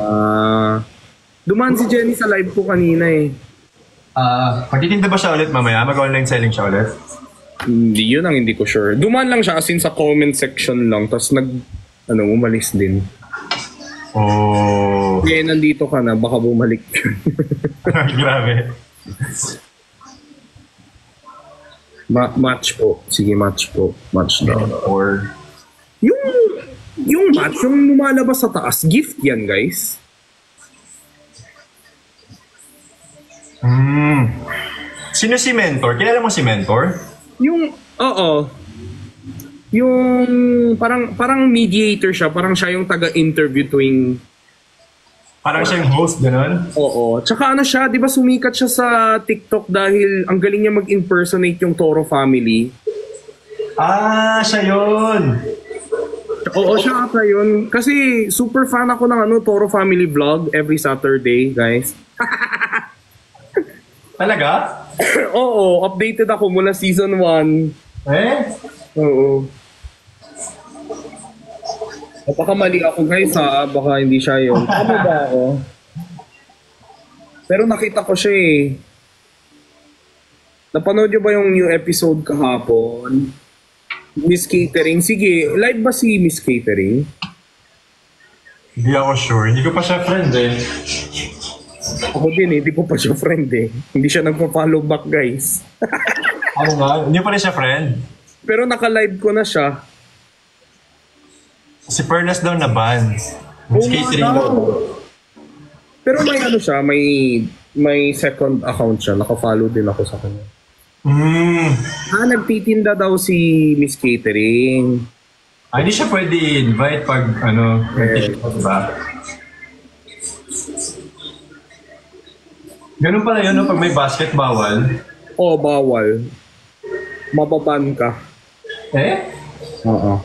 Dumaan si Jenny sa live ko kanina eh. Magtitinda ba siya ulit mamaya? Mag-online selling siya ulit? Hindi, yun ang hindi ko sure. Dumaan lang siya as in sa comment section lang, tapos umalis din. Oh. Kaya nandito ka na, baka bumalik. Grabe. Match po. Sige, match po. Match daw. Or Yung match, yung lumalabas sa taas, gift yan, guys. Sino si Mentor? Kilala mo si Mentor? Oo. Yung parang mediator siya, parang siya yung taga-interview tuwing... Parang siya yung host, gano'n? Oo. Tsaka ano siya, di ba sumikat siya sa TikTok dahil ang galing niya mag-impersonate yung Toro family. Siya yun! Oo, siya ata yun. Kasi super fan ako ng Toro family vlog every Saturday, guys. Talaga? Oo, updated ako mula season 1. Oo. Baka mali ako guys ha, baka hindi siya yun. Tama ba ako? Pero nakita ko siya eh. Napanood niyo ba yung new episode kahapon? Miss Catering. Sige, live ba si Miss Catering? Hindi ako sure. Hindi ko pa siya friend eh. Ako din eh, hindi ko pa siya friend eh. Hindi siya nagpa-follow back guys. Ano nga? Hindi pa rin siya friend? Pero naka-live ko na siya. Si Perlas daw na ban. Miss Catering daw. Pero may siya, may second account siya. Naka-follow din ako sa kanya. Nagtitinda daw si Miss Catering. Hindi siya pwede invite pag diba? Ganun pala yun, no? Pag may basket, bawal. Oo, bawal. Mababan ka. Oo.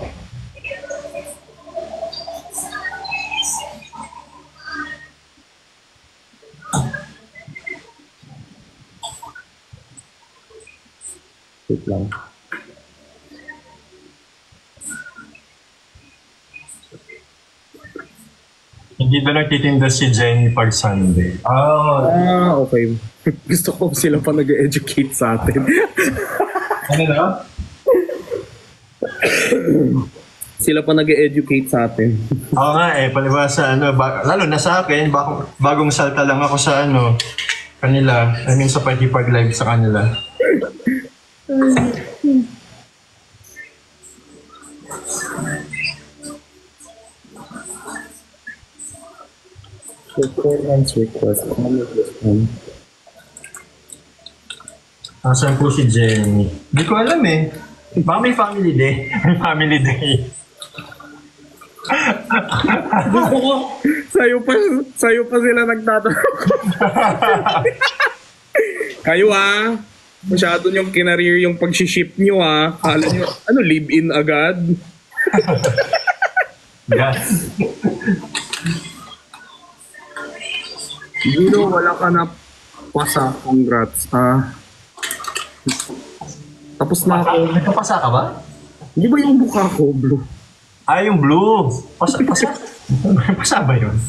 Wait lang. Hindi ba nagtitinda si Jenny pag Sunday? Okay. Gusto ko sila pa nag-educate sa atin. Ano na? Sila pa nag-educate sa atin. Oo nga palibasa lalo na sa akin, bagong salta lang ako sa kanila. I mean sa pag-live sa kanila. Performance request. Asan po si Jenny? Hindi ko alam eh. Baka may family day. May family day. Sa'yo pa sila nagtatanong. Kayo masyado niyong kinareer yung pag-ship nyo Kala nyo, live-in agad? Yes. Gino, wala ka na pasa. Congrats. Tapos na ako. Nagkapasa ka ba? Hindi ba yung buka ko, blue? Yung blue. Pasa ba yun?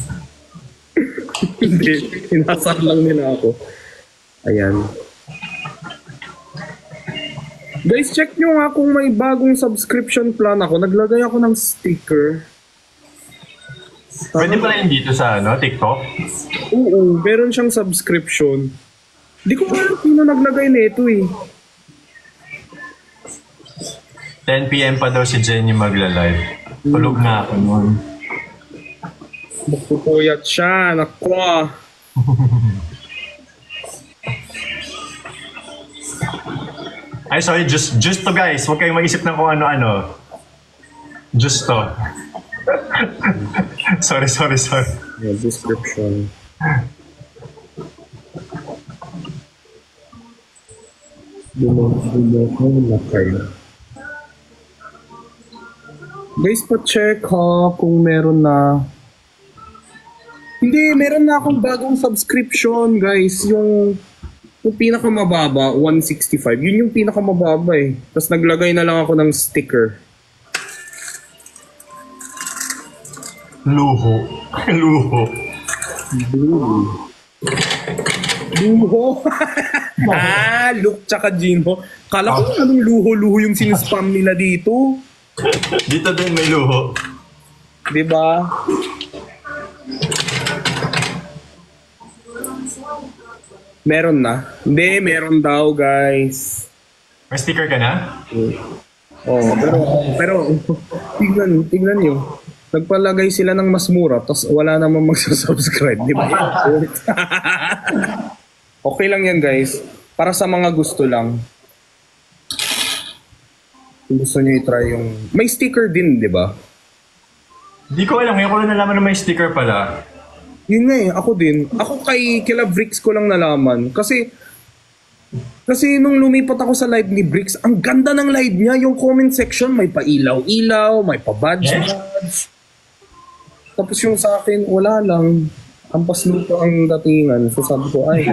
Hindi. Inasar lang nila ako. Ayan. Guys, check nyo kung may bagong subscription plan ako. Naglagay ako ng sticker. Pwede pala yun dito sa TikTok? Oo, meron siyang subscription. Di ko alam sino naglagay nito 10 PM pa daw si Jenny magla-live. Tulog na ako noon. Magpupuyat siya, naku. Sorry, just to guys. Huwag kayong mag-isip ng kung ano-ano. Just to. sorry. Yeah, description. Dulo ko na kayo. Guys, pa-check ha kung meron na. Hindi, meron na akong bagong subscription, guys. Yung pinakamababa, 165. Yun yung pinakamababa eh. Tapos naglagay na lang ako ng sticker. Luho. Luho. Luho? Luke tsaka Jinho. Kala ko anong luho-luho yung sinispam nila dito. Dito din may luho. Diba? Meron na. Hindi, meron daw, guys. May sticker ka na? Oh, pero tingnan nyo. Nagpalagay sila ng mas mura, tapos wala namang magsasubscribe, di ba? Okay lang yan, guys. Para sa mga gusto lang. Kung gusto nyo i-try yung... May sticker din, di ba? Di ko alam. Ngayon ko lang nalaman na may sticker pala. Yun nga eh, ako din. Ako kila Bricks ko lang nalaman. Kasi nung lumipat ako sa live ni Bricks, ang ganda ng live niya. Yung comment section, may pa-ilaw-ilaw, may pa-badge-badge. Tapos yung sa akin, wala lang. Ampas lupa ang datingan. So sabi ko, ay,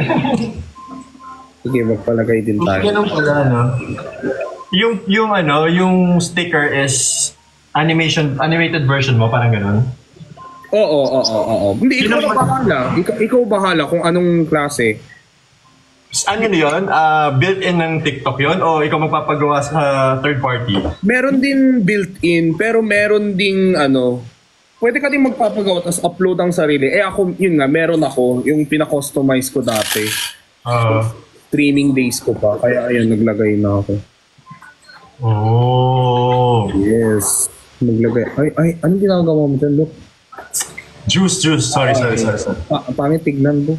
sige, magpalagay din tayo. Ganun pala, no? Yung sticker is animated version mo, parang ganun? Oo. Hindi, ikaw na bahala. Ikaw bahala kung anong klase. Ano yun? Built-in ng TikTok yun? O ikaw magpapagawa sa third party? Meron din built-in, pero meron ding pwede ka din magpapagawa tapos upload ang sarili. Ako, yun nga, meron ako. Yung pina-customize ko dati. Streaming days ko pa. Kaya ayun, naglagay na ako. Oh. Yes. Naglagay. Ay, anong ginagawa mo dyan, look? Juice. Sorry. Pangit tignan mo.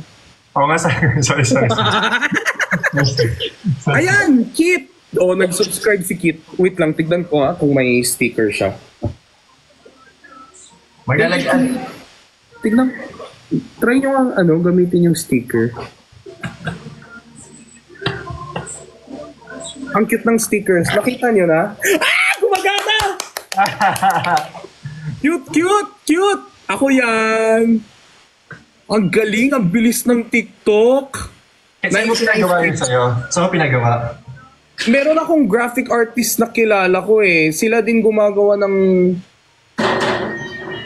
Oo nga, sorry. Ayan, Kit! Nag-subscribe si Kit. Wait lang, tignan ko kung may sticker siya. Maglalagyan. Tignan. Try nyo gamitin yung sticker. Ang cute ng stickers. Nakita nyo na? Gumagana! Cute! Ako yan! Ang galing, ang bilis ng TikTok. Saan mo pinagawa yun sa'yo? Saan mo pinagawa? Meron akong graphic artist na kilala ko eh. Sila din gumagawa ng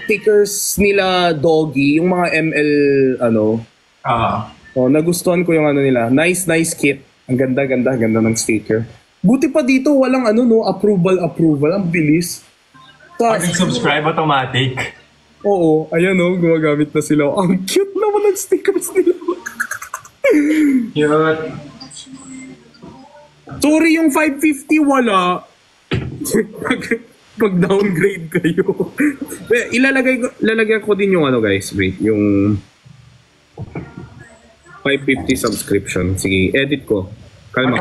stickers nila Doggy, yung mga ML nagustuhan ko yung nila. Nice Kit. Ang ganda ng sticker. Buti pa dito walang approval. Ang bilis. Pag subscribe automatic. Oo, ayan gumagamit na sila. Ang cute naman ng stickers nila. Cute. Sorry, yung 550 wala. Pag-downgrade kayo. Ilalagay ko din yung guys. Wait, yung 550 subscription. Sige, edit ko. Kalma.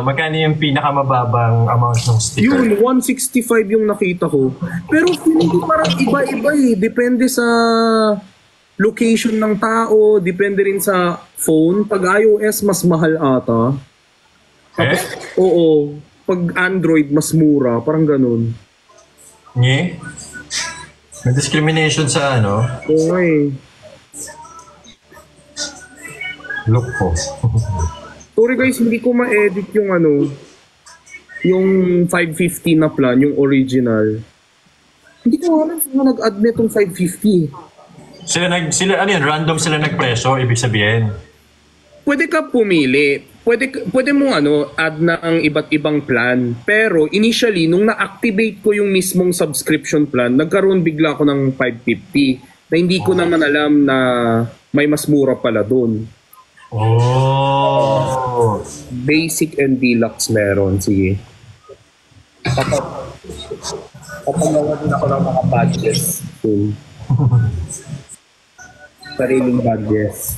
Magkano yung pinakamababang amount ng sticker? Yun, 165 yung nakita ko. Pero feeling ko parang iba-iba eh. Depende sa location ng tao, depende rin sa phone. Pag iOS, mas mahal ata. Tapos, oo. Pag Android, mas mura. Parang ganun. May discrimination sa Oo eh. Look po. Sorry guys, hindi ko ma-edit yung yung 550 na plan, yung original. Hindi ko alam sino nag-add netong 550. Sila random sila nagpresyo, ibig sabihin. Pwede ka pumili. Pwede mo add na ang iba't ibang plan. Pero initially, nung na-activate ko yung mismong subscription plan, nagkaroon bigla ako ng 550 na hindi ko naman alam na may mas mura pala doon. Oh. Basic and deluxe meron. Sige. Papagawa din ako ng mga badges. Sariling badges.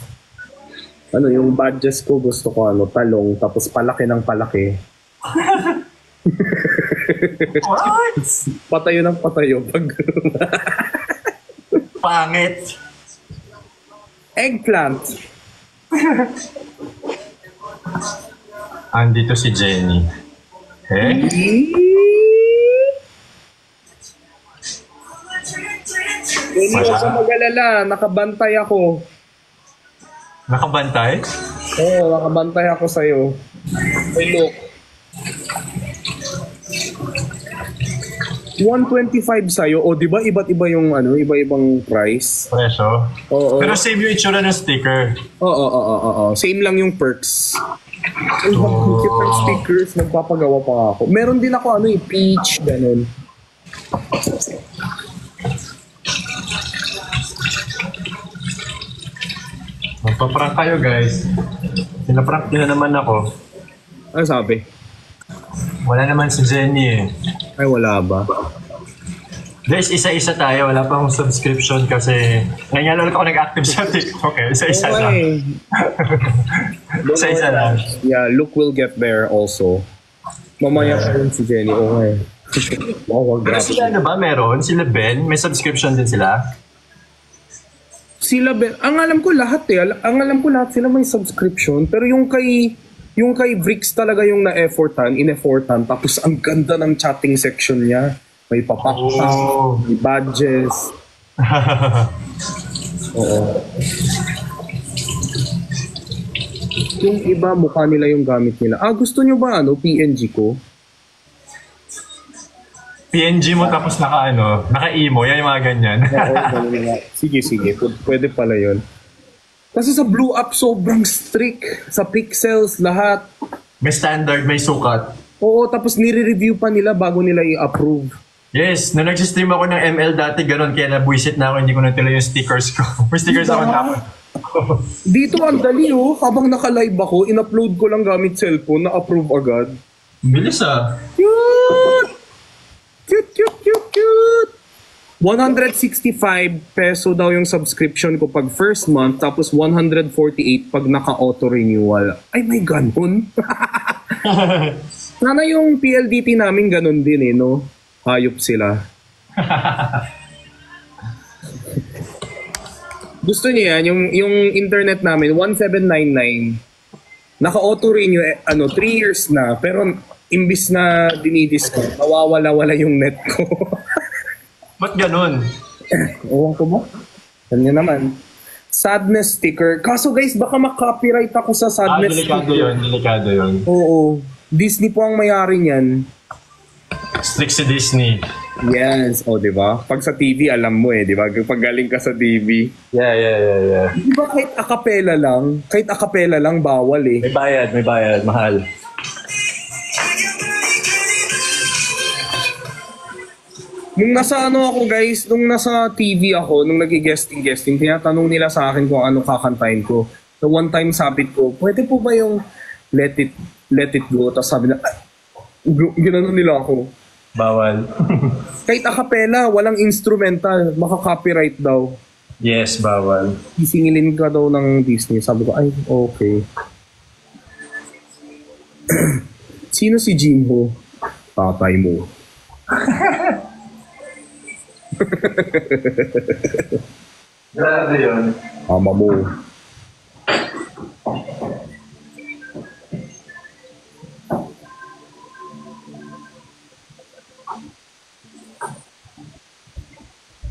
Yung badges ko gusto ko talong tapos palaki ng palaki. What? Patayo ng patayo. Pangit. Eggplant. Andito si Jenny. Hindi Wala. ako mag-alala, nakabantay ako. Nakabantay? Oo, nakabantay ako sa'yo. Hey, look. 125 sa'yo. O, di ba iba't iba yung iba-ibang price? Presyo? Oo. Pero same yung itsura ng sticker. Oo. Same lang yung perks. Ay, cute ng stickers. Nagpapagawa pa ako. Meron din ako peach, ganun. Magpa-prank kayo, guys. Pinaprank nyo na naman ako. Ano sabi? Wala naman si Jenny eh. Ay, wala ba? Guys, isa-isa tayo. Wala pang subscription kasi ngayon ulit ako nag-active sa TikTok eh. Isa-isa lang. Isa-isa lang. Yeah, Luke will get there also. Mamaya pa rin si Jenny. Okay. Wow, Pero sila ba meron? Sila Ben? May subscription din sila? Sila Ben, ang alam ko lahat Ang alam ko lahat sila may subscription. Pero yung kay Bricks talaga yung in-effortan. Tapos ang ganda ng chatting section niya. May papakpak, may badges. Oo. Yung iba, mukha nila yung gamit nila. Gusto nyo ba PNG ko? PNG mo tapos naka-emo. Yan yung mga ganyan. Oo, ganun nga. Sige. Pwede pala yun. Kasi sa Blue App, sobrang strict. Sa pixels, lahat. May standard, may sukat. Oo, tapos nire-review pa nila bago nila i-approve. Yes, nung nag-stream ako ng ML dati, ganun, kaya nabuisit na ako, hindi ko natuloy yung stickers ko. May stickers ako dapat. Dito ang dali habang naka-live ako, in-upload ko lang gamit cellphone, na-approve agad. Bilis ah. Cute! Cute! 165 peso daw yung subscription ko pag first month, tapos 148 pag naka-auto renewal. Ay, may ganun. Sana yung PLDT namin ganun din no? Hayop sila. Gusto niyo yan, yung internet namin, 1799. Naka-auto renew, 3 years na, pero imbis na dinidiscount, nawawala-wala yung net ko. Ba't ganun? Ewan ko ba? Kanya naman. Sadness sticker. Kaso guys, baka makopyright ako sa sadness sticker. Delikado yun. Oo. Disney po ang may-ari niyan. Strict si Disney. Yes. O, di ba? Pag sa TV, alam mo di ba? Pag galing ka sa TV. Yeah. Di ba kahit akapela lang, bawal May bayad, mahal. Nung nasa ako guys, nung nasa TV ako, nung nag-guesting, tinatanong nila sa akin kung ano kakantahin ko. So one time sabi ko, pwede po ba yung Let It Go? Tapos sabi na, ginanon nila ako. Bawal. Kahit acapella, walang instrumental, maka-copyright daw. Yes, bawal. Isingilin ka daw ng Disney. Sabi ko, ay, okay. Sino si Jimbo? Tatay mo. Grabe yun. Ama mo.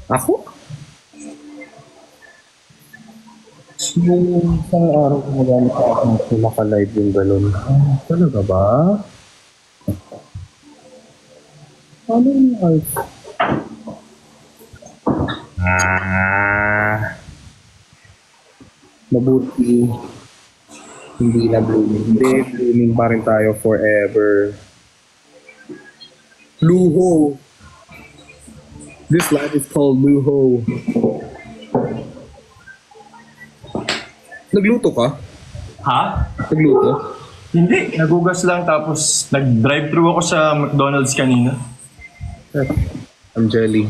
Ako? Yung isang araw ko magamit ako kung naka-live yung galon. Talaga ba? Ano yung art? Mabuti. Hindi na blooming. Hindi, blooming pa rin tayo forever. Luho. This life is called Luho. Nagluto ka? Ha? Nagluto? Hindi. Nagugas lang tapos nag-drive-thru ako sa McDonald's kanina. I'm jelly.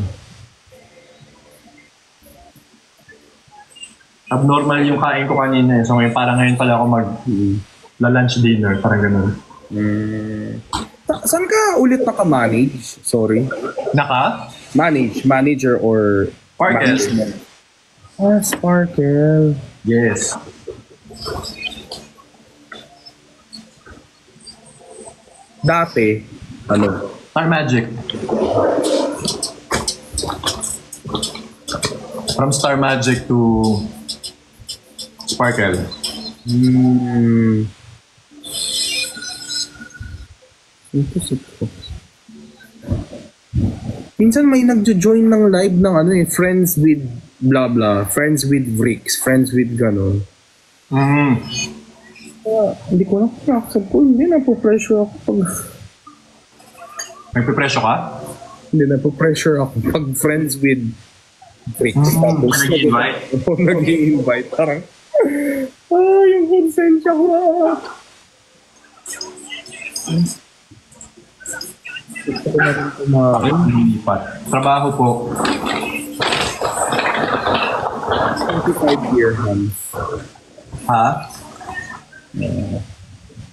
Abnormal yung kain ko kanina. So ngayon, parang ngayon pala ako mag-lunch dinner. Parang ganun. Saan ka ulit naka-manage? Sorry. Manager or Sparkle. management? Sparkle. Yes. Dati, Star Magic. From Star Magic to Sparkle. Minsan may nagjo-join ng live ng ano eh, friends with blah blah, friends with Vrix, friends with ganon. Hindi ko lang kung hindi na po pressure ako pag... Nagpipresyo ka? Hindi na po pressure ako pag friends with Vrix. Tapos nag-i-invite? Nag-i-invite. Parang, yung konsensya ko na. Gusto ko na rin kumain. Trabaho po. 25-year hands. Ha?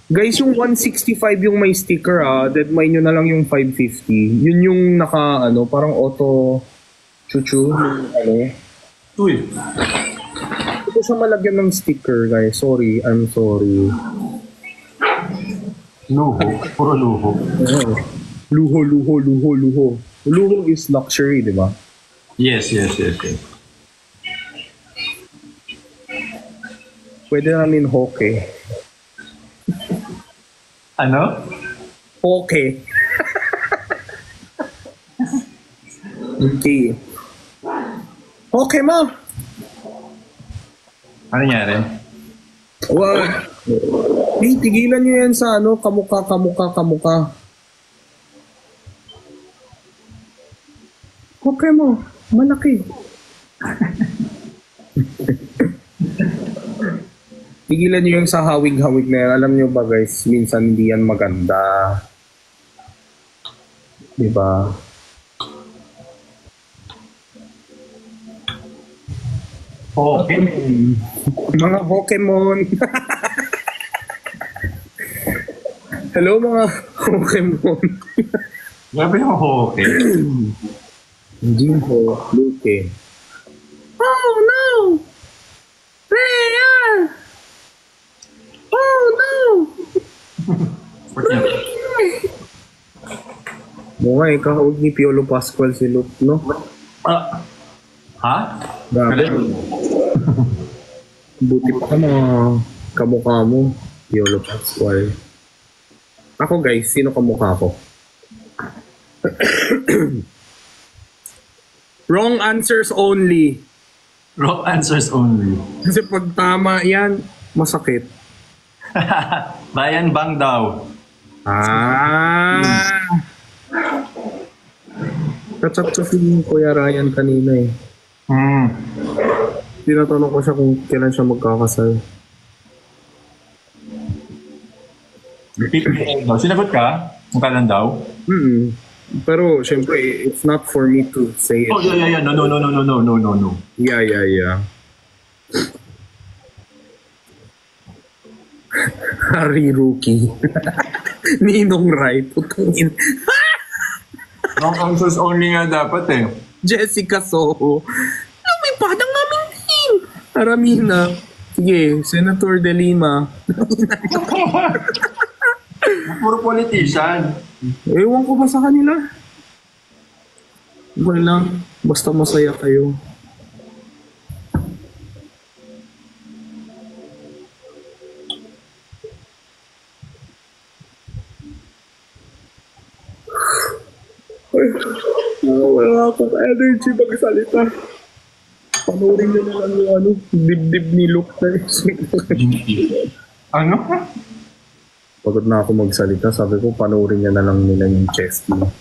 Guys, yung 165 yung may sticker deadmine nyo na lang yung 550. Yun yung naka, parang auto chuchu. Uy. Ito siya malagyan ng sticker, guys. Sorry, I'm sorry. Luho. Puro luho. Luho. Luho is luxury, di ba? Yes. Pwede namin hoke. Ano? Hoke. Okay. Hoke mo! Ano nangyari? What? Hey, tigilan nyo yan sa kamuka. Hoke mo. Malaki. Tigilan nyo yung sa hawig-hawig na yan. Alam nyo ba guys, minsan hindi yan maganda. Diba? Okay. Mga Pokemon. Hello mga Pokemon. Grabe yung hoke. Hindi ho, Luke. Oh no! Rhea! Oh no! Mukha kahawag ni Piolo Pascual si Luke, no? Ha? Grabe. Buti pa ka mga kamukha mo, Piolo Pascual. Ako guys, sino kamukha ko? Wrong answers only. Wrong answers only. Kasi pag tama yan, masakit. Ryan Bang daw. Kachat ko si Kuya Ryan kanina eh. Tinatanong ko siya kung kailan siya magkakasal. Sinagot ka? Kung kailan daw? Pero syempre, it's not for me to say it. Oh, yeah. No. Yeah. Harry Rookie. Ninong Rai. Putangin. Wrong answers only nga dapat eh. Jessica Soho. Lumipad ang aming team. Aramina. Sige, Senator De Lima. Puro politician. Ewan ko ba sa kanila? Okay lang. Basta masaya kayo. Wala akong energy magsalita. Panoorin nyo na lang yung dibdib ni Luke na Ano? Pagod na ako magsalita, sabi ko panoorin nyo na lang nila yung chest mo.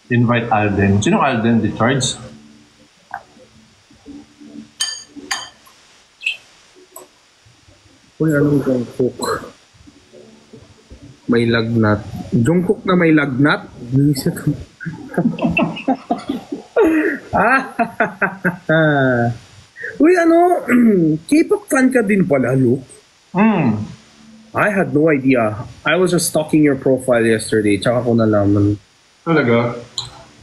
Invite Alden. Sino Alden? Richards? Uy, anong Jungkook? May lagnat. Jungkook na may lagnat? Uy, K-pop fan ka din pala, Luke? I had no idea. I was just stalking your profile yesterday. Tsaka ko nalaman. Talaga?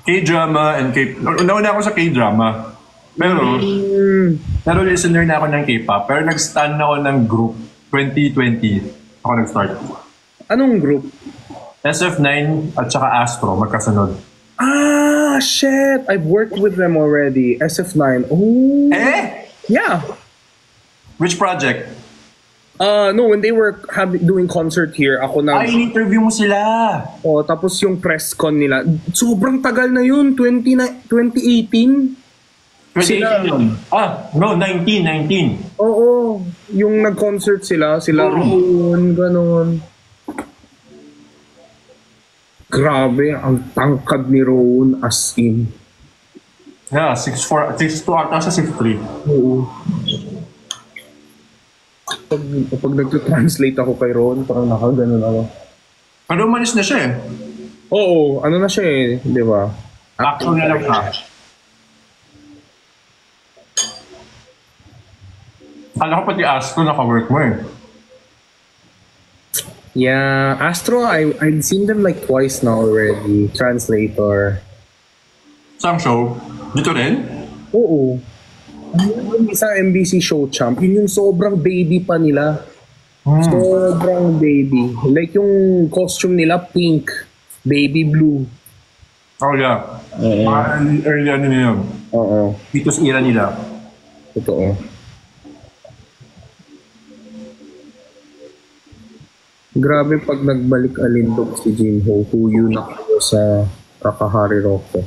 K-drama and K... Nauna ako sa K-drama. Pero listener na ako ng K-pop. Pero nag-stan ako ng group 2020. Ako nag-start. Anong group? SF9 at saka Astro, magkasunod. shit! I've worked with them already. SF9. Oh. Eh? Yeah. Which project? No, when they were doing concert here, ako na... in-interview mo sila. Oh, tapos yung press con nila. Sobrang tagal na yun. 2018. 2018 yun. No, 19. Oo. Yung nag-concert sila Roon, ganon. Grabe, ang tangkad ni Roon as in. Yeah, 6'2 ata sa 6'3. Oo. Pag nag-translate ako kay Ron, parang nakaganon ako. Pero umalis na siya eh. Oo, ano na siya eh, di ba? Actor na lang siya. Kala ko pati Astro naka-work mo eh. Yeah, Astro, I've seen them like twice now already. Translator. Saan show? Dito rin? Oo. Yung isa MBC show champ, yun yung sobrang baby pa nila. Sobrang baby. Like yung costume nila, pink, baby blue. Oh yeah. Early ano nila yun. Oo. Dito sa era nila. Totoo. Grabe pag nagbalik alindog si Jinho, huyo na kayo sa Takahari Rocco.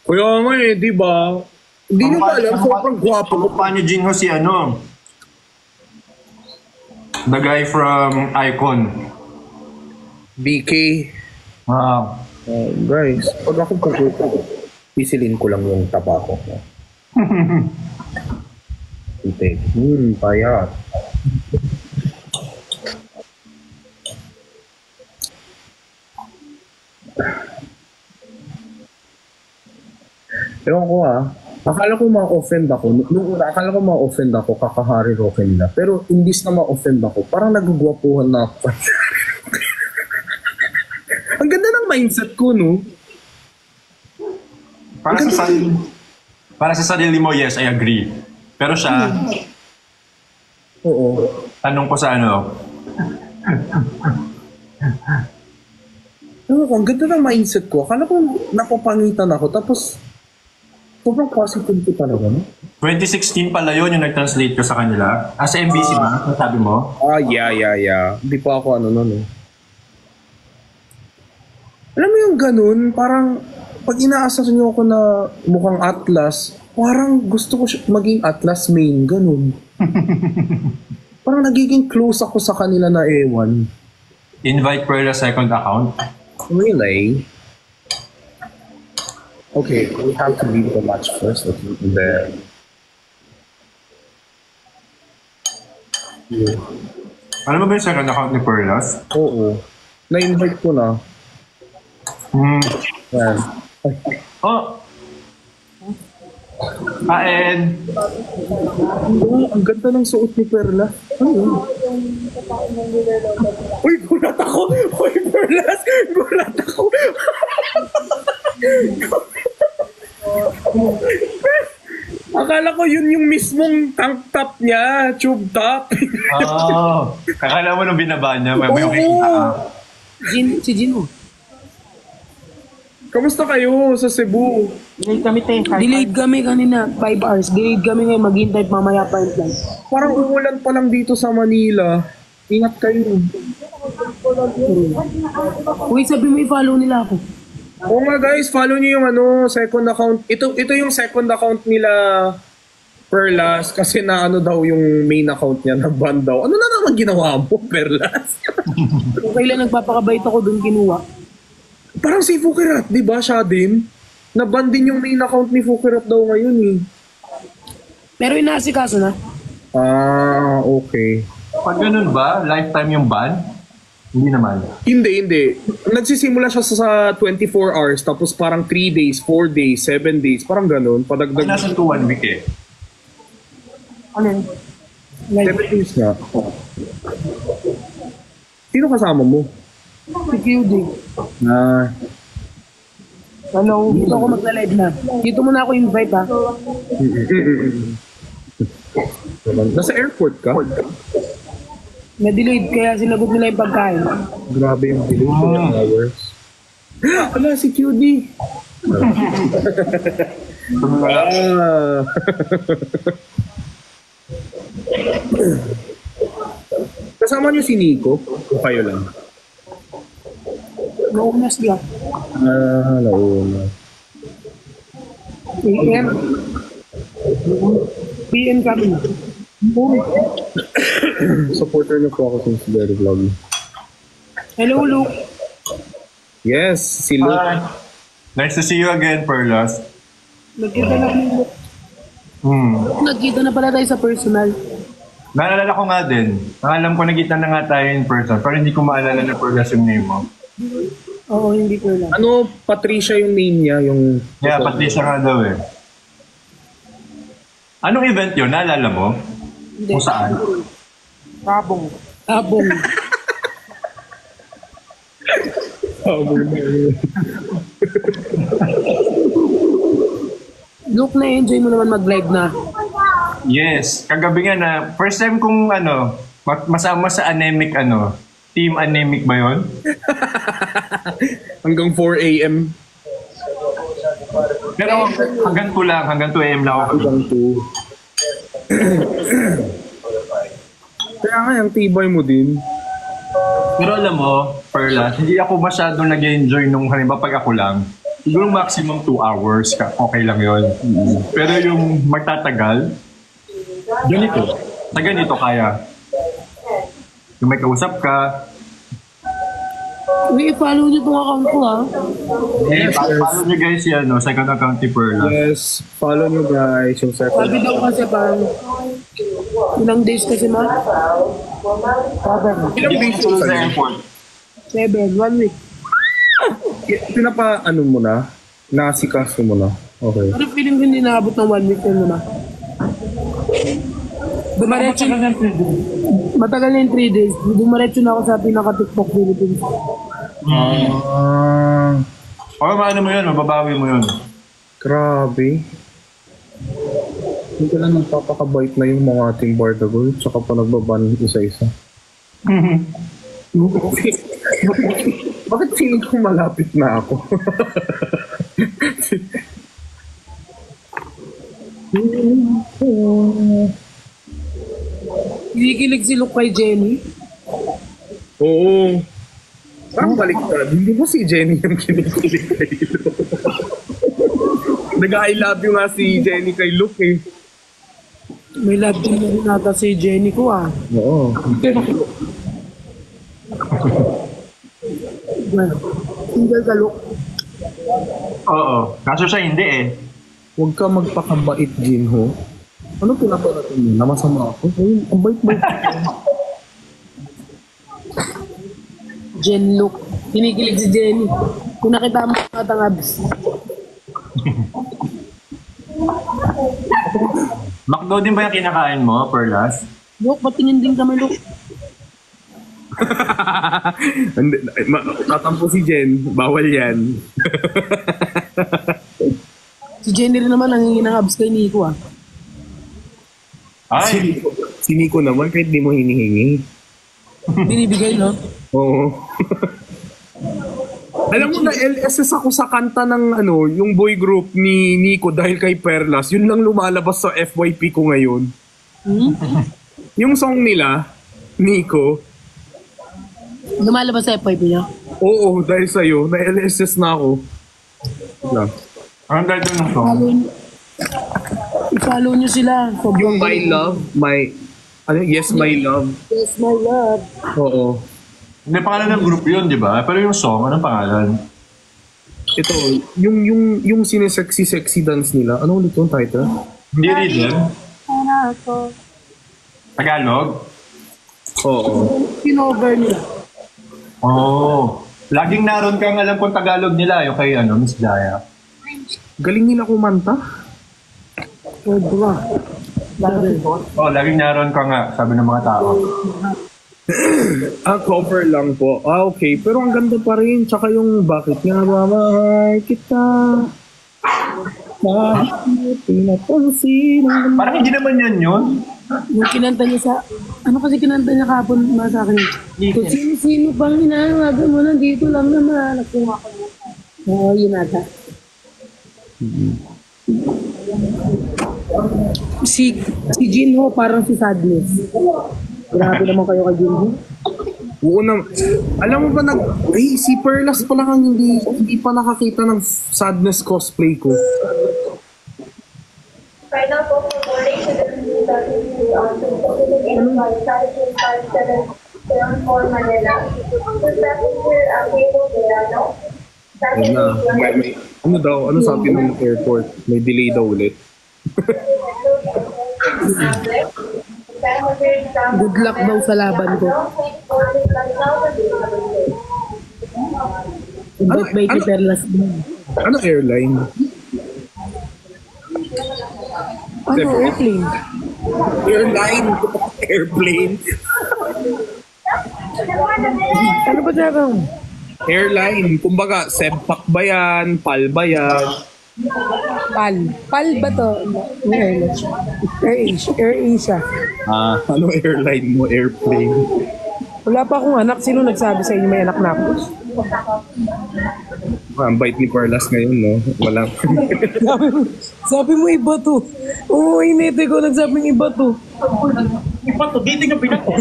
Kaya nga eh, di ba? Hindi nyo ba alam, sobrang gwapo. Kamukha ni Jinho si ano? The guy from Icon. BK. Guys, pag ako pupupo, pisilin ko lang yung tabako. Ite. Payat. Ewan ko akala ko ma-offend ako. Nung una, akala ko ma-offend ako, Kakahari Rocco nila. Pero imbis na ma-offend ako, parang nagugwapuhan na ako. Ang ganda ng mindset ko, no? Para sa sarili mo, yes, I agree. Pero siya, oo. tanong ko sa ano, ang ganda ng mindset ko. Akala ko napapangitan ako. Tapos, sobrang positive ko talaga, no? 2016 pala yun yung nag-translate ko sa kanila. Sa MBC ba? Ang sabi mo? Yeah. Hindi pa ako no. Alam mo yung ganun, parang pag inaasar niyo ako na mukhang Atlas, parang gusto ko maging Atlas main, ganun. Parang nagiging close ako sa kanila na ewan. Invite for the second account? Really? Okay, we have to leave the match first. Then... Yeah. Ano ba yung second account ni Perlas? Oo. Na-invite ko na. Yan. Oh! Kain! Ang ganda ng suot ni Perla. Ano yun? Uy, gulat ako! Uy, Perlas! Gulat ako! Akala ko yun yung mismong tank top niya, tube top. Kakala mo nung binaba niya, may Si Gino. Kamusta kayo sa Cebu? Delayed kami kanina, 5 hours. Delayed kami ngayon, maghintay mamaya pa yung flight. Parang umulan pa lang dito sa Manila. Ingat kayo. Uy, sabi mo i-follow nila ako. Oo nga guys, follow niyo yung second account. Ito yung second account nila Perlas kasi na daw yung main account niya nag-ban daw. Ano na naman ginawa mo, Perlas? Kung kailan nagpapakabait ako doon kinuha. Parang si Fukirat, di ba siya din? Na-ban din yung main account ni Fukirat daw ngayon eh. Pero inaasikaso na. Okay. Pag ganun ba, lifetime yung ban? Hindi naman. Hindi. Nagsisimula siya sa 24 hours, tapos parang 3 days, 4 days, 7 days, parang ganun. Padagdag. Nasa 2-1 week eh. Ano yun? 7 days na. Sino kasama mo? Si QD. Hello, dito ako magla-live na. Dito mo na ako invite ha. Nasa airport ka? Na-delayed kaya sinagot nila yung pagkain. Grabe yung delay 4 hours. Ala, si QD. Ah. Kasama niyo si Nico? O kayo lang? Nauna sila. Nauna. PM. PM kami. Supporter niyo po ako since very vlog. Hello, Luke. Yes, si Luke. Hi. Nice to see you again, Perlas. Nagkita na kami, Luke. Nagkita na pala tayo sa personal. Naalala ko nga din. Alam ko nagkita na nga tayo in person, pero hindi ko maalala na Perlas yung name mo. Oo, hindi ko lang. Ano, Patricia yung name niya? Yung... Yeah, Patricia nga daw eh. Anong event yun? Naalala mo? Hindi. Kung saan? Tabong. Tabong. Luke, na-enjoy mo naman mag-live na. Yes. Kagabi nga na, first time kong masama sa anemic team anemic ba yun? Hanggang 4 a.m. Pero hanggang 2 lang, hanggang 2 a.m. lang ako. Hanggang 2. Kaya nga, yung tibay mo din. Pero alam mo, Perla, hindi ako masyadong nag-enjoy nung halimbawa pag ako lang. Siguro maximum 2 hours, okay lang yon. Pero yung magtatagal, ganito. Sa ganito kaya. Yung may kausap ka. Uy, i-follow niyo itong account ko, ha? Yes, follow nyo guys si second account ni Perla. Yes, follow nyo guys yung second. Sabi daw kasi parang ilang days kasi ma? Ilang days Ito yung sa sa'yo? airport. 7, 1 week. Pinapa, mo na? Nasikaso mo na? Okay. Pero feeling ko hindi naabot ng 1 week yun na. Dumaretso na. Matagal na yung 3 days. Dumaretso na ako sa pinaka-TikTok Philippines. O maano mo yun, mababawi mo yun. Grabe. Hindi ka lang nagpapakabait na yung mga ating Bardagol, tsaka pa nagbaban isa-isa. Bakit feeling ko malapit na ako? Kinikilig si Luke kay Jenny. Oo. Parang baliktad. Hindi mo si Jenny yung kinikilig kay Luke. Nag-I love you nga si Jenny kay Luke eh. May love din na rin nata si Jenny ko, ah. Oo. Single ka, Luke. Oo. Kaso siya hindi eh. Huwag ka magpakabait, Jinho. Ano pinaparating mo? Namasama ako? Ay, ang bait-bait. Jen Luke. Kinikilig si Jenny. Kung nakita mo ang atang abs. McDo din ba yung kinakain mo, Perlas? Luke, patingin din kami, Luke. Tatampo si Jen. Bawal yan. Si Jenny rin naman nangingi ng abs kay Nico, ah. Ay! Si Nico naman, kahit di mo hinihingi. Binibigay, no? Oo. Alam mo na, LSS ako sa kanta ng yung boy group ni Nico dahil kay Perlas. Yun lang lumalabas sa FYP ko ngayon. Yung song nila, Nico. Lumalabas sa FYP niya. Oo, dahil sa'yo, na LSS na ako. Lang. Anong title ng song? I-follow nyo sila. Yung My Love, Yes My Love. Yes, my love. Oo. Hindi pangalan ng group yun, di ba? Pero yung song, anong pangalan? Ito, yung sinesexy dance nila. Ano ulit yung title? Hindi rin. Tagalog? Oo. Pinover nila. Oo. Laging naroon kang alam kung Tagalog nila, yung kay Miss Jaya. Galing nila kumanta. Sobra. Laging naroon ka nga, sabi ng mga tao. Cover lang po. Okay. Pero ang ganda pa rin. Tsaka yung bakit nga ba mahal kita? Bakit pinapansin? Parang hindi naman yan yun. Yung kinanta niya sa... Ano kasi kinanta niya kahapon mga sa akin? Kung sino-sino pang hinahangagan mo, nandito lang naman. Oo, yun ata. Si Jinho parang si Sadness. Grabe naman kayo kay Jinho. Oo na. Alam mo ba si Perlas pa lang ang hindi pa nakakita ng Sadness cosplay ko. Final formulation for Manila. Ayun na. Ano daw? Ano sabi ng airport? May delay daw ulit. Good luck daw sa laban ko. Ba't may Perlas din? Ano airline? Ano, airplane? Airline? Airplane? Ano ba talagang? Airline. Kumbaga, Sebpak ba yan? Pal ba yan? Pal ba to? Air Asia. Ano airline mo? Airplane? Wala pa akong anak. Sino nagsabi sa inyo may anak na ako? Ang bait ni Perlas ngayon, no? Walang... Sabi mo iba to. Oo, inete ko nagsabing iba to. Iba to, dito nga pinato.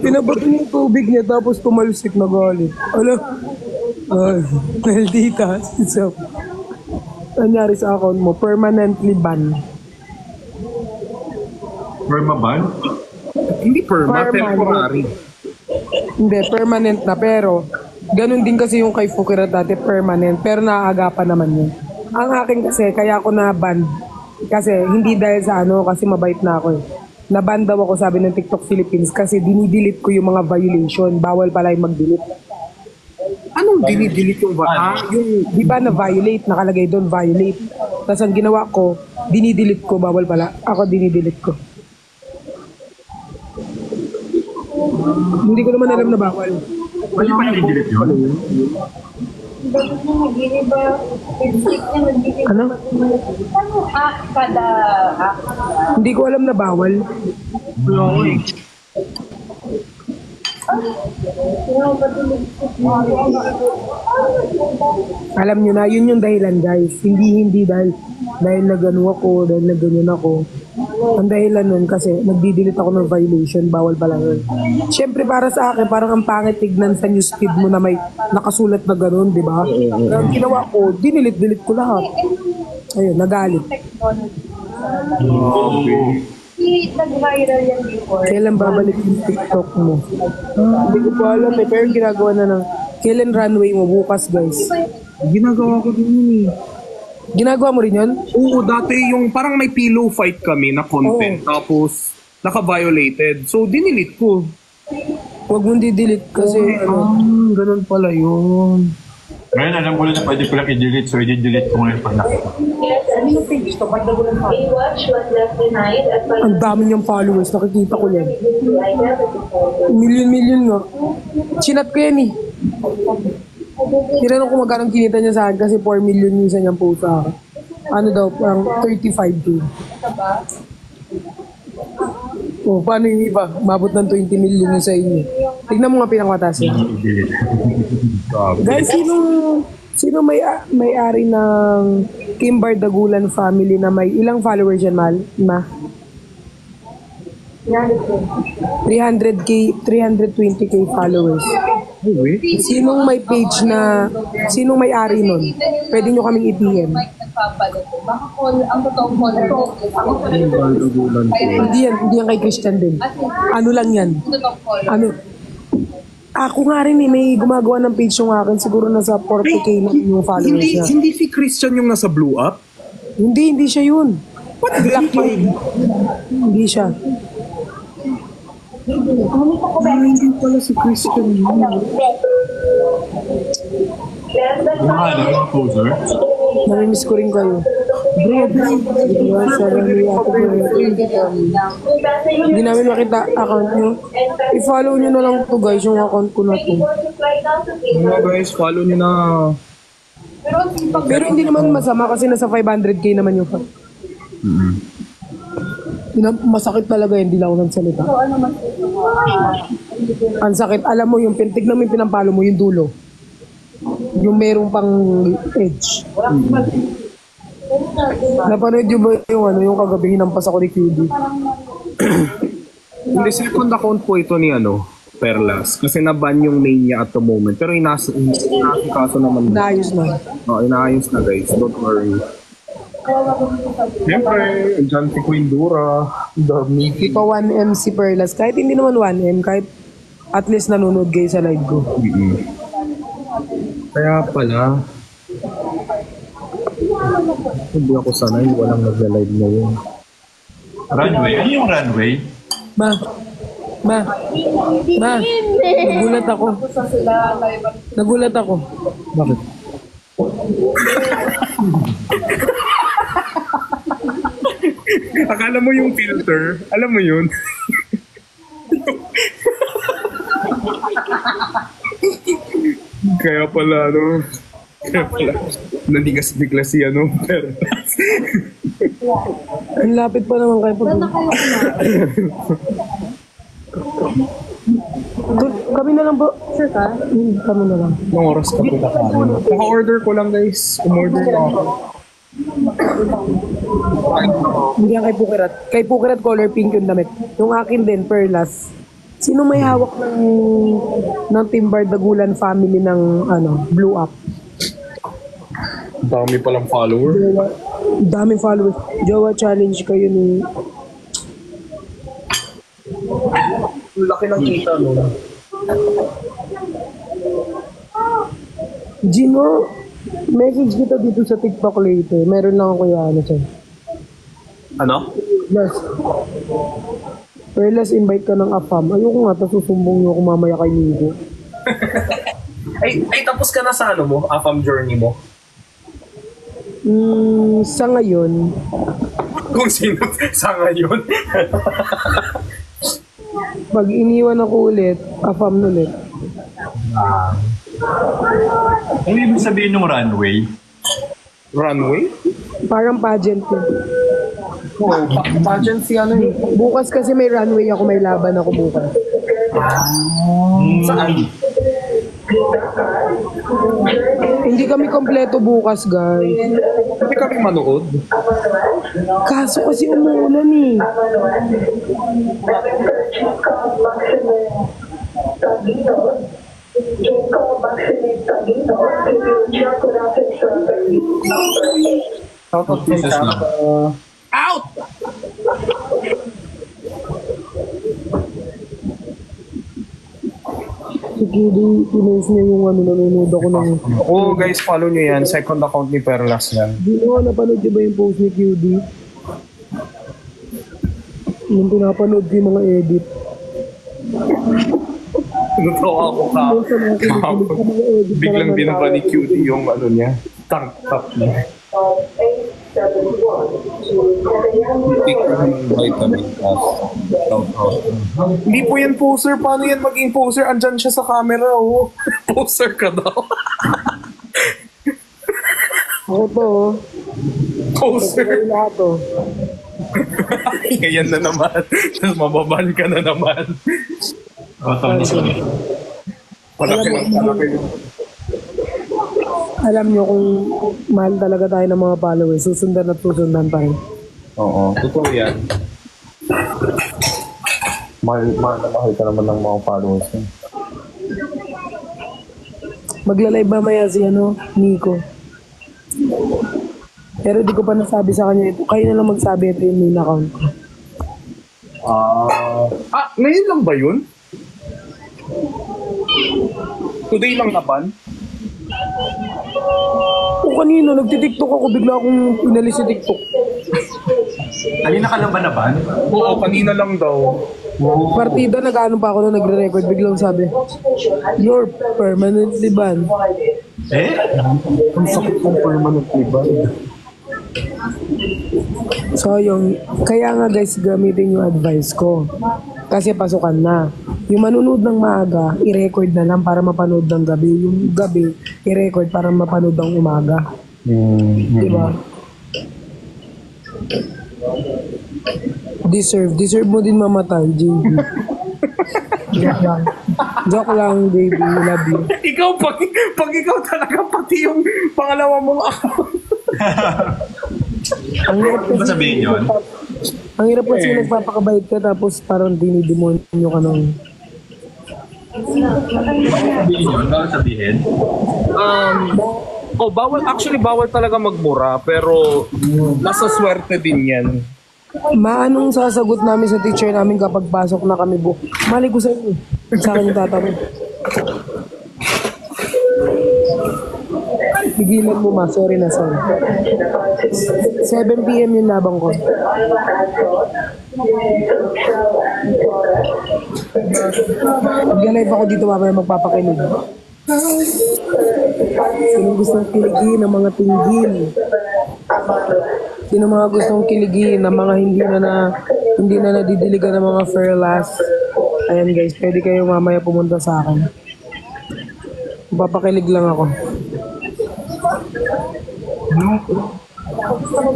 Pinabato niya yung tubig niya tapos tumalsik na galit. Alam? Maldita. So, nangyari sa account mo? Permanently ban. Perma ban? Hindi perma, Permanent. temporary. Hindi, permanent na. Pero, ganun din kasi yung kay Fukira dati, permanent. Pero naaagapan naman yun. Ang akin kasi, kaya ako na-ban. Kasi, hindi dahil sa kasi mabait na ako eh. Na-ban daw ako, sabi ng TikTok Philippines, kasi dinidelete ko yung mga violation. Bawal pala yung mag-delete. Anong dinidelete yung yung... Di ba na-violate? Nakalagay doon, violate. Tapos ang ginawa ko, dinidelete ko, bawal pala. Ako dinidelete ko. Hindi ko naman alam na bawal. Wala pa yung delete yun? Ano? Kada Hindi ko alam na bawal. Alam nyo na, yun yung dahilan guys. Hindi dahil nagano ako, dahil nagganyan ako. Ang dahilan nun kasi nagdi-delete ako ng violation, bawal pala yun. Siyempre para sa akin, parang ang pangit tignan sa newsfeed mo na may nakasulat na gano'n, di ba? Kaya ang ginawa ko, delete ko lahat. Ayun, nagalit. nag-viral yan before. Kailan babalik yung TikTok mo? Hindi ko pa alam eh, pero ginagawa na ng kailan runway mo bukas guys. Ginagawa ko din yun eh. Ginagawa mo rin yun? Oo, dati yung parang may pillow fight kami na content. Tapos, naka-violated. So, dinilit ko. Huwag mong di-delete kasi Ganun pala yun. Ngayon, alam ko na pwede ko lang i-delete. So, i-delete ko ngayon pag nakita. Baywatch was left behind at ang dami niyang followers, nakikita ko yan. Million nga. Chinat ko yan eh. Tinanong ko magkano kinita niya sa akin kasi 4 million yung isa niyang post sa akin. Ano daw, parang 35K. Oh, paano yung iba? Mabot ng 20 million yung sa inyo. Tignan mo nga pinakmataas yan. I-delete. Guys, sino may-ari ng Kimbar Dagulan family na may ilang followers yan, Mal? Ma? 300K, 320K followers. Sinong may page na, sinong may-ari nun? Pwede nyo kaming i-PM. baka ang totoong caller Hindi yan kay Christian din. Ano lang yan? totoong caller. Ano? Ako nga rin eh, may gumagawa ng page yung akin. Siguro nasa 40K na yung followers niya. Hindi si Christian yung nasa Blue Up? Hindi siya yun. Black yun. Hindi siya. Hindi pala si Christian yun. Mahal ang poser. Namimiss ko rin kayo. Hindi namin makita account nyo. I-follow nyo na lang to guys, yung account ko na to. Mga guys, follow nyo na. Pero hindi naman masama kasi nasa 500K naman yung account. Masakit talaga, hindi lang ako nagsalita. Ang sakit, alam mo yung tignan mo yung pinampalo mo, yung dulo. Yung merong pang edge. Napanood nyo ba yung kagabi hinampas ako ni QD? Hindi, second account po ito ni Perlas. Kasi na-ban yung main niya at the moment. Pero kaso naman. Naayos na. Inaayos na guys. Don't worry. Siyempre, dyan si Queen Dura. Dami. Di pa 1M si Perlas. Kahit hindi naman 1M, kahit at least nanonood kayo sa live ko. Kaya pala. Hindi ako sanay. Walang nag-live na yun. Runway? Ano yung runway? Ma. Nagulat ako. Nagulat ako. Bakit? Akala mo yung filter? Alam mo yun? Kaya pala, nanigas bigla si Perlas. Ang lapit pa naman kayo pag... Kami na lang po. Sure ka? Kami na lang. Anong oras ka pinakain? Naka-order ko lang guys. Umorder na ako. Hindi yan kay Pukirat. Kay Pukirat color pink yung damit. Yung akin din, Perlas. Sino may hawak ng Timber Dagulan family ng Blue Up? Dami palang follower. Daming followers. Jowa challenge kayo ni... Laki ng kita, no? Gino, message kita dito sa TikTok later. Meron lang ako yung sa'yo. Ano? Yes. Perlas, invite ka ng AFAM. Ayoko nga, tapos susumbong niyo ako mamaya kay Nico. ay, tapos ka na sa mo? AFAM journey mo? Sa ngayon. Kung sino sa ngayon? Pag iniwan ako ulit, AFAM ulit. Ano ibig sabihin ng runway? Runway? Parang pageant yun. Oo, pageant si Bukas kasi may runway ako, may laban ako bukas. Saan? Hindi kami kompleto bukas, guys. Hindi kami manood. Kaso kasi umuulan eh. Out! Si Kidi, pinost niya yung nanonood ako ng... Oo guys, follow nyo yan. Second account ni Perlas yan. Di mo, napanood niyo ba yung post ni QD? Yung pinapanood ko yung mga edit. Totoo ako biglang binaba ni Cutie yung niya. Tank top niya. Vitamin plus. Hindi po yan poser. Paano yan maging poser? Andyan siya sa camera. Oh. Poser ka daw. Ako to, Poser. lahat to. Ngayon na naman. Tapos mababan ka na naman. Malaki. Alam nyo kung mahal talaga tayo ng mga followers, susundan at susundan pa rin. Oo, totoo yan. Mahal ka naman ng mga followers. Magla-live mamaya si Nico. Pero di ko pa nasabi sa kanya ito. Kayo na lang magsabi ito yung main account ko. Ngayon lang ba yun? Today lang napan? O kanina, nagtitiktok ako, bigla akong inalis sa TikTok. Kanina ka lang ba naban? Oo, kanina lang daw. Partida, nag-ano pa ako na nagre-record, biglang sabi, "You're permanently banned." Ang sakit ng permanently ba? So, kaya nga guys, gamitin yung advice ko. Kasi pasukan na. Yung manunod ng maaga, i-record na lang para mapanood ng gabi. Yung gabi, i-record para mapanood ng umaga. Diba? Deserve mo din mamatay, JB. Joke lang. Joke lang, baby. Love you. Ikaw, pag ikaw talaga pati yung pangalawa mong account. Ang hirap Ano ba sabihin yun? Ang hirap kasi nagpapakabait ka tapos parang dinidemonyo ka ng... Sabihin yun? Bakit sabihin? Bawal talaga magmura, pero nasa swerte din yan. Maanong sasagot namin sa teacher namin kapag pasok na kami Mali ko sa inyo. Sa akin yung tatanong. Pigilan mo ma, sorry na sorry. 7 PM yung labang ko. Mag-live ako dito mamaya magpapakinig. Sino gustong kiligin ng mga tinggil? Sino mga gustong kiligin ng mga hindi na nadidiligan ng mga fairlass? Ayan guys, pwede kayo mamaya pumunta sa akin. Papakilig lang ako.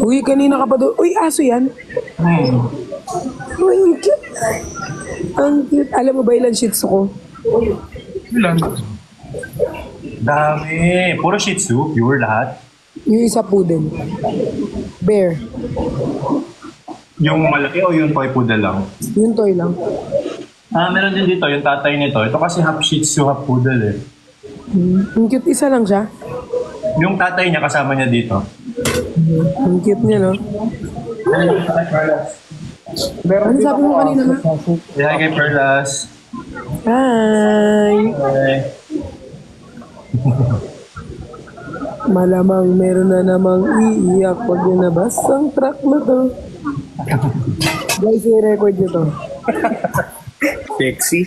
Uy, kanina ka pa doon. Uy, aso yan? Uy, ang cute. Ang cute. Alam mo ba ilan shih tzu ko? Ilan? Dami. Puro Shih Tzu, pure lahat. Yung isa poodle. Bear. Yung malaki o yung toy poodle lang? Yung toy lang. Meron din dito, yung tatay nito. Ito kasi half Shih Tzu, half poodle eh. Ang cute, isa lang siya. Yung tatay niya kasama niya dito. Ang cute niya, no? Ano sabi mo kanina, ma? Hi kay Perlas. Hi! Hi. Malamang meron na namang iiyak pag nabas ang track na to. Guys, i-record nyo to. Sexy.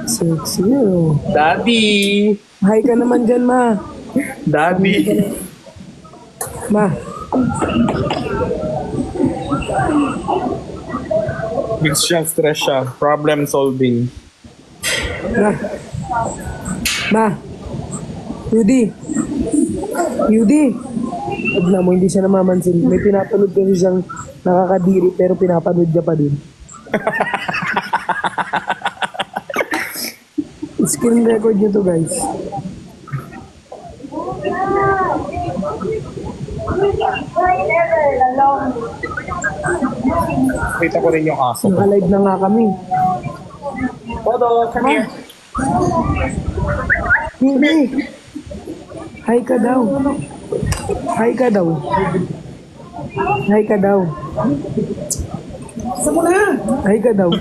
Sexy, oh. Daddy! Hi ka naman dyan, ma. Daddy! Ma. Mix siya, stress siya. Problem solving. Ma. Ma. Yudi. Yudi. Huwag na mo, hindi siya namamansin. May pinapanood kasi siyang nakakadiri pero pinapanood niya pa din. Screen record niyo to, guys. Kita ko rin yung aso. Naka-live na nga kami. Todo, come here. Hindi. Hi ka daw. Hi ka daw. Hi ka daw. Saan mo na? Hi ka daw.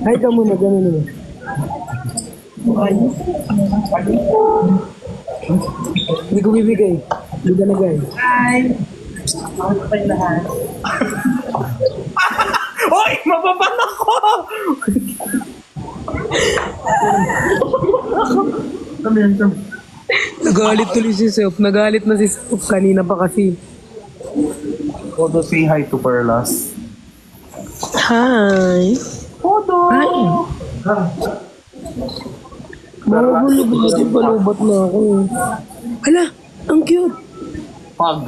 Hi ka muna, ganun mo. Hindi ko bibigay. Hindi ka na guys. Hi! Ako pa yung lahat. Hoy! Mababan ako! Nagalit tuloy si Self. Nagalit na si Self. Kanina pa kasi. Todo, say hi to Perlas. Hi. Todo! Hi. Mahulog din palubat na ako. Hala, ang cute. Pug.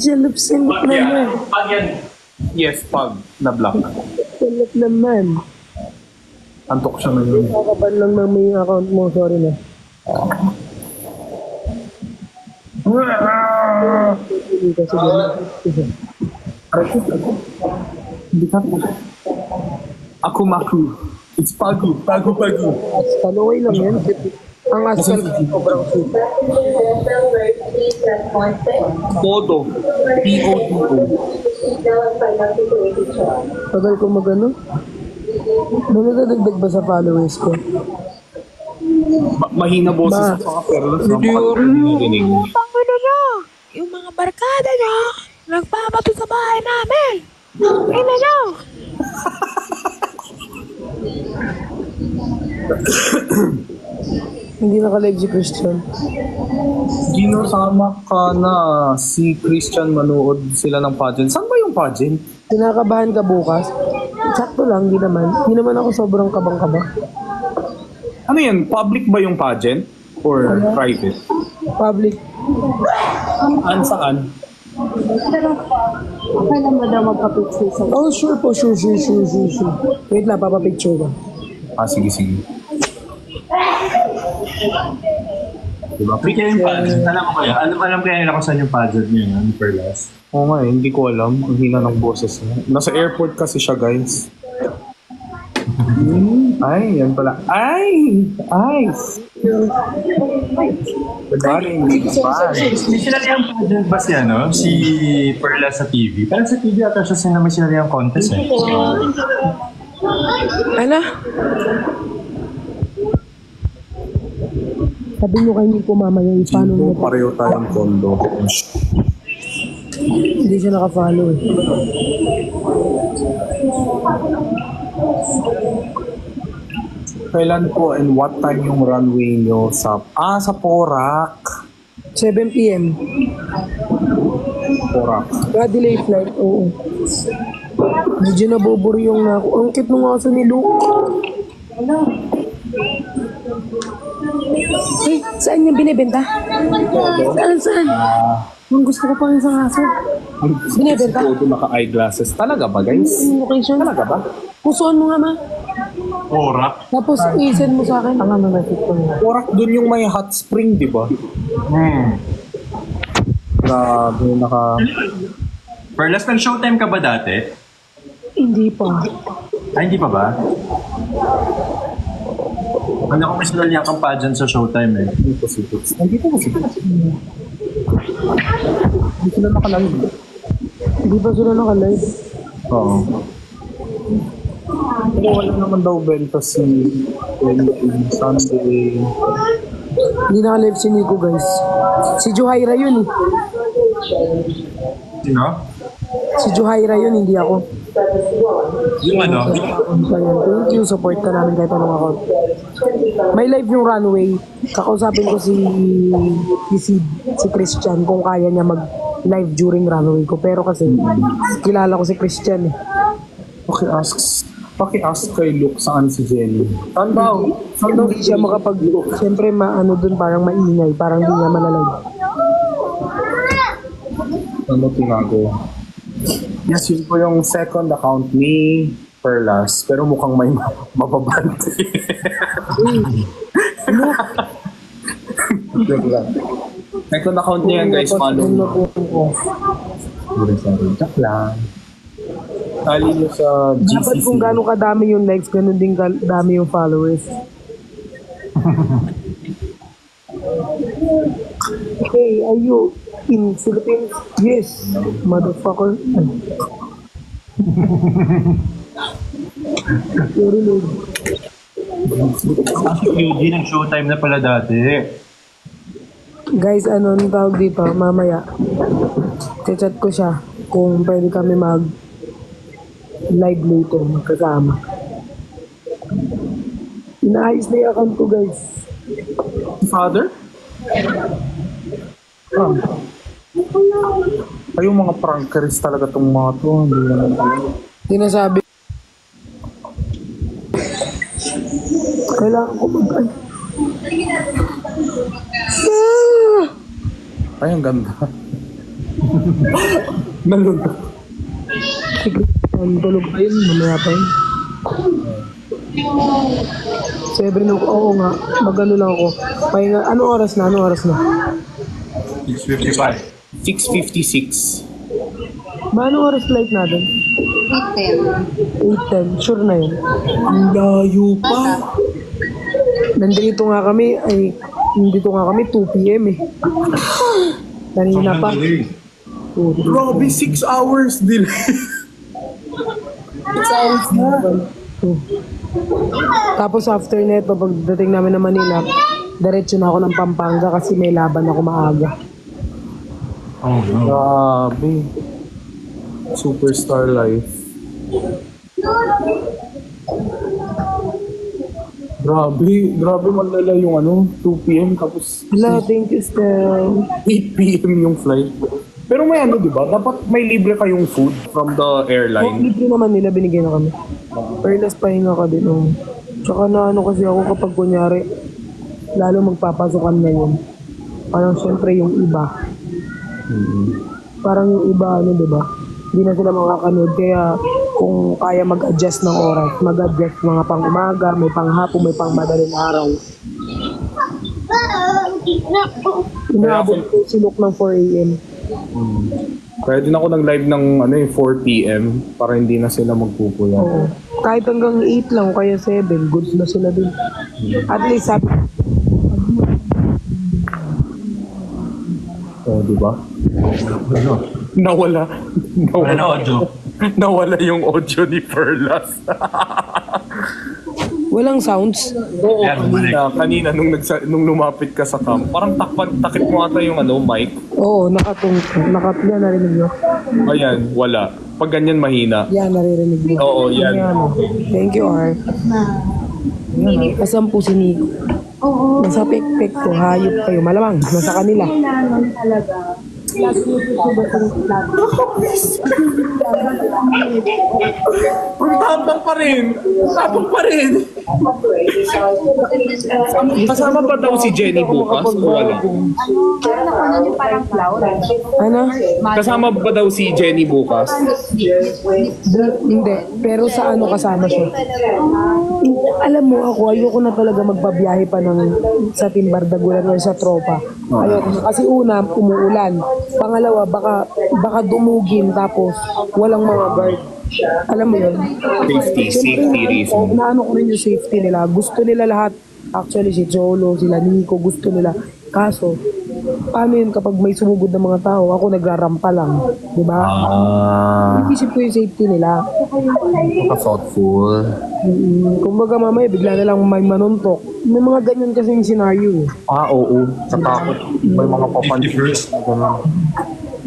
Salap-salap naman. Pug yan. Yes, pug. Na black. Salap naman. Antok siya ngayon. Kakaban lang ng may account mo. Sorry na. Hindi kasi ganun. Hindi ka po. Aku maku. It's pagu. Pagu. Kalaway lang yan. Ang asal sobrang sweet. Todo. P-O-D-O. Tagal ko magano. Nadadagdag ba sa followers ko? Mahina boses Ma. sa mga Perlas. Hindi Napakadinig. Tangina nyo! Yung mga barkada nyo, nagpapato sa bahay namin! Ina nyo! Hindi naka-live si Christian. Gino, sama ka na si Christian manood sila ng pageant. Saan ba yung pageant? Kinakabahan ka bukas? Sakto lang, hindi naman. Hindi naman ako sobrang kabang-kaba. Ano yan? Public ba yung pageant? Or private? Public. Saan? Pero, okay lang ba daw magpa-picture sa Oh, sure po, sure. Wait lang, papapicture ko. Sige. Diba? Pick yung pageant. Alam mo kaya? Alam kaya nila kung saan yung pageant niyo yun, Perlas? Oo nga hindi ko alam. Ang hina ng boses niya. Nasa airport kasi siya, guys. Ay, yan pala. Ay! Good morning. May sinali ang pageant ba siya, no? Si Perlas sa TV. Pero sa TV ata siya may sinali ang contest eh. Ala? Sabi nyo kayo hindi ko mamaya paano mo. Pareho tayong kondo. Hindi siya naka-follow eh. Kailan po and what time yung runway nyo sa Porac? 7 p.m. Porac. Delay flight, oo. Medyo nabuburyong na ako. Ang cute nung aso ni Luke. Eh, saan niya binibenta? Saan? Ang gusto ko pang isang aso. Binibenta? Todo naka-eyeglasses. Talaga ba, guys? Yung location? Talaga ba? Pusuan mo nga ma. Porac? Tapos i-send mo sa akin. Ang ano na ko niya. Porac dun yung may hot spring, di ba? Grabe, Perlas, nag-showtime ka ba dati? Hindi pa. Ay, hindi pa ba? Ano kung may sinali kang pageant sa showtime eh? Hindi ko si Hindi sila nakalive. Hindi pa sila naka-live. Oo. Pero wala naman daw benta si Sunday. Hindi naka-live si Nico, guys. Si Juhaira yun eh. Sino? Si Juhaira yun, hindi ako. Yung ano? Thank you, support ka namin kahit anong ako. May live yung runway. Kakausapin ko si Christian kung kaya niya mag-live during runway ko. Pero kasi kilala ko si Christian eh. Paki-ask kay Luke saan si Jenny. Saan daw? Hindi siya siyempre maano dun parang maingay. Parang hindi niya malalive. Ano tinago? Yes, yun po yung second account ni Perlas. Pero mukhang may mababante. Joke lang. Second account niya yan, guys. Follow mo. Joke lang. Tali nyo sa GCC. Dapat kung gano'ng kadami yung likes, gano'n din kadami yung followers. Hey, are you in Philippines? Yes, motherfucker. Sorry, Lord. Si Eugene, nag-showtime na pala dati. Guys, ano nung tawag dito, mamaya, chat ko siya kung pwede kami live later, magkasama. Inaayos na yung account ko, guys. Father? Ay, yung mga prankers talaga tong mga to. Hindi naman alam. Sinasabi. Kailangan ko Ay, ang ganda. Nalulog. Sige, tulog pa yun, mamaya pa yun. 7 oo nga, magano lang ako. Pahinga, anong oras na? 6:55. 6:56. Anong oras flight natin? 8:10, sure na yun. Ang layo pa. Nandito nga kami 2 p.m. eh. Kanina pa. Grabe, 6 hours delay. 6 hours na. Tapos after neto, pagdating namin ng Manila, diretso na ako ng Pampanga kasi may laban ako maaga. Oh, no. Grabe. Superstar life. Grabe malala yung 2 p.m. tapos Hello, thank you, Stel. 8 p.m. yung flight. Pero may di ba? Dapat may libre kayong food from the airline. Libre naman nila, binigyan na kami. Fairness, pahinga ka din. Oh. Tsaka na kasi ako kapag kunyari, lalo magpapasukan na yun. Parang syempre yung iba. Parang yung iba, ano, di ba? Hindi na sila makakanood. Kaya kung kaya mag-adjust ng oras, mag-adjust mga pang umaga, may pang hapon, may pang madaling araw. Inaabot ko si Luke ng 4 a.m. Kaya din ako nag-live ng 4 p.m. para hindi na sila magpupuyat. Oo. Kahit hanggang 8 lang, kaya 7, goods na sila dun. At least, sabi, Di ba? Nawala. Wala na audio. Nawala yung audio ni Perlas. walang sounds. Oo, Yan, kanina nung lumapit ka sa cam, parang takip mo ata yung mic. Oo, yan, narinig nyo. Ayan, wala. Pag ganyan mahina. Yan, naririnig nyo. Oo, yan. Thank you, R. Asan po si Nico? Oo. Nasa pek-pek ko, hayop kayo. Malamang, nasa kanila. Kailangan talaga. Tapang pa rin. Kasama ba daw si Jenny bukas o wala? Parang ako na yung parang cloud. Ano? Kasama ba daw si Jenny bukas? Hindi. Pero sa ano kasama siya? Alam mo ako, ayoko na talaga magbabiyahe pa sa Team Bardagulan o sa tropa. Ayoko na. Kasi una, umuulan. Pangalawa, baka dumugin tapos walang mga guard. Alam mo yun? Safety reason. Naano ko rin yung safety nila. Gusto nila lahat. Actually, si Cholo, sila Nico, gusto nila. Kaso, paano yun kapag may sumugod na mga tao? Ako nagrarampa lang. Diba? Iisip ko yung safety nila. Thoughtful. Kumbaga mamaya, bigla na lang may manuntok. May mga ganyan kasing scenario. Oo. Sa takot. May mga First.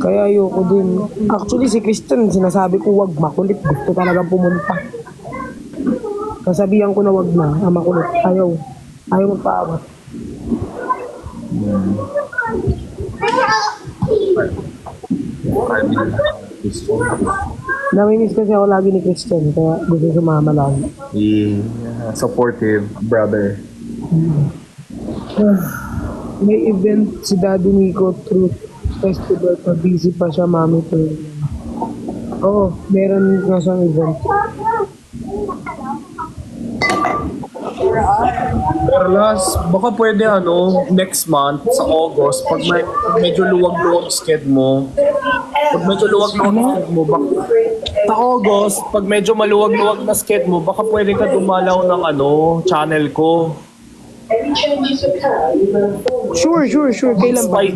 Kaya ayoko din. Actually, si Christian, sinasabi ko wag makulit. Gusto talagang pumunta. Kasabihan ko na wag na. Makulit. Ayaw magpaawat. Namimiss kasi ako lagi ni Christian. Kaya gusto sumama lang. Yeah. Supportive brother. May event si Daddy Nico through festival pa, busy pa siya, mami to. Oo, meron nga siyang event. Perlas, baka pwede next month sa August, pag medyo luwag-luwag sked mo. Sa August, pag medyo maluwag-luwag na sked mo, baka pwede ka dumalaw ng channel ko. Sure. Kailan ba?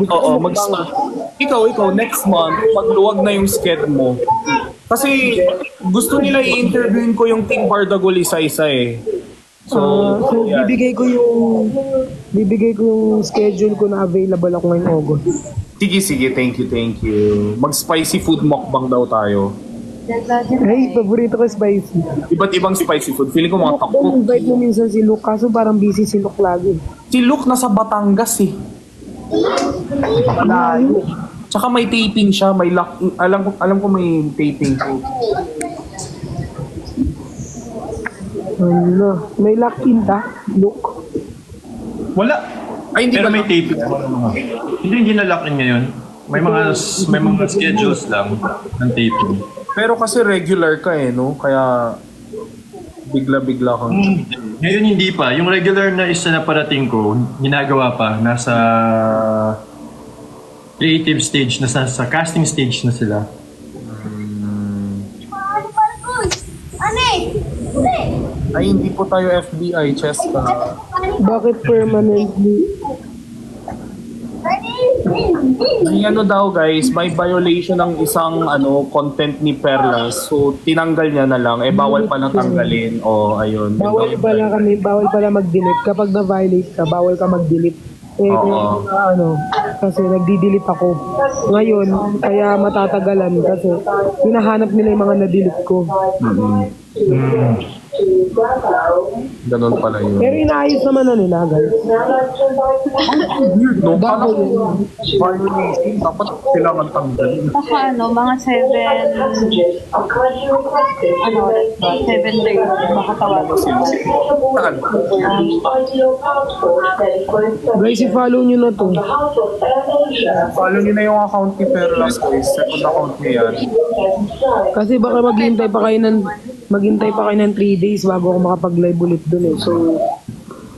Ikaw, next month, pag luwag na yung sked mo. Kasi gusto nila i-interviewin ko yung Team Bardagul isa-isa eh. So yeah. bibigay ko yung schedule ko na available ako ngayong August. Sige, thank you. Mag-spicy food mukbang daw tayo. Ay, paborito ko spicy. Iba't ibang spicy food. Feeling ko mga takot. Invite mo minsan si Luke, kaso parang busy si Luke lagi. Si Luke nasa Batangas eh. Layo. Tsaka may taping siya, alam ko may taping ko. Ano? May lock-in ta, Luke? Wala. Ay, hindi Pero ba may taping. Hindi na lock in ngayon. May mga schedules lang ng taping. Pero kasi regular ka eh, no? Kaya bigla-bigla kang... Ngayon hindi pa. Yung regular na isa na parating ko, ginagawa pa. Nasa creative stage, nasa casting stage na sila. Ay, hindi po tayo FBI, Cheska. Bakit permanently? Ay, daw guys, may violation ng isang content ni Perlas. So, tinanggal niya na lang. Bawal pa lang tanggalin. Ayun. Bawal pala mag-delete. Kapag na-violate ka, bawal ka mag-delete. Kasi nagdi-delete ako. Ngayon, kaya matatagalan kasi hinahanap nila yung mga na-delete ko. Ganun pala yun. Pero inaayos naman na nila, guys. Weird, no? Bago Parang yun. violating. Dapat kailangan tanggalin. Baka mga 7, oras ba? 7 days, makatawag. Saan? Guys, i-follow nyo na to. Follow nyo na yung account ni Perlas, guys. Second account niya yan. Kasi baka maghintay pa kayo ng 3 days bago ako makapag-live ulit dun eh. So,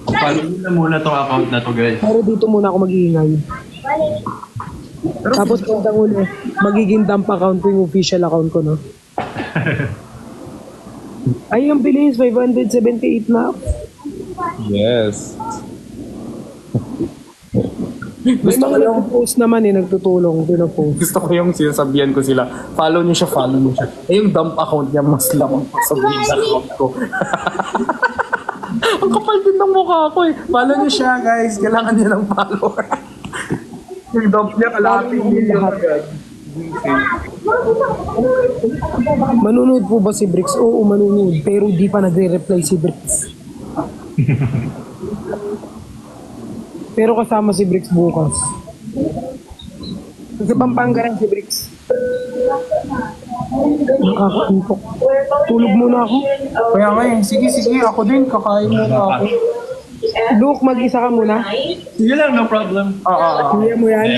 Follow nyo na muna tong account na to, guys. pero dito muna ako mag-iingay. Tapos pagdang uli, magiging dump account ko yung official account ko, no? Ay, ang bilis, 578 na. Yes. May mga nagpo-post naman eh, nagtutulong, pinopost. Gusto ko yung sinasabihan ko sila. Follow nyo siya, follow nyo siya. Eh, yung dump account niya, mas lamang pa sa main account ko. Ang kapal din ng mukha ko eh. Follow nyo siya, guys. Kailangan niya ng follower. Yung dump niya, kalahating million agad. Manunod po ba si Bricks? Oo, manunod. Pero di pa nagre-reply si Bricks. Pero kasama si Bricks bukas. Sa Pampanga rin si Bricks. Nakakaantok. Tulog muna ako. Kaya nga eh. Sige, ako din. Kakain muna ako. Luke, mag-isa ka muna. Sige lang, no problem. Kaya mo yan.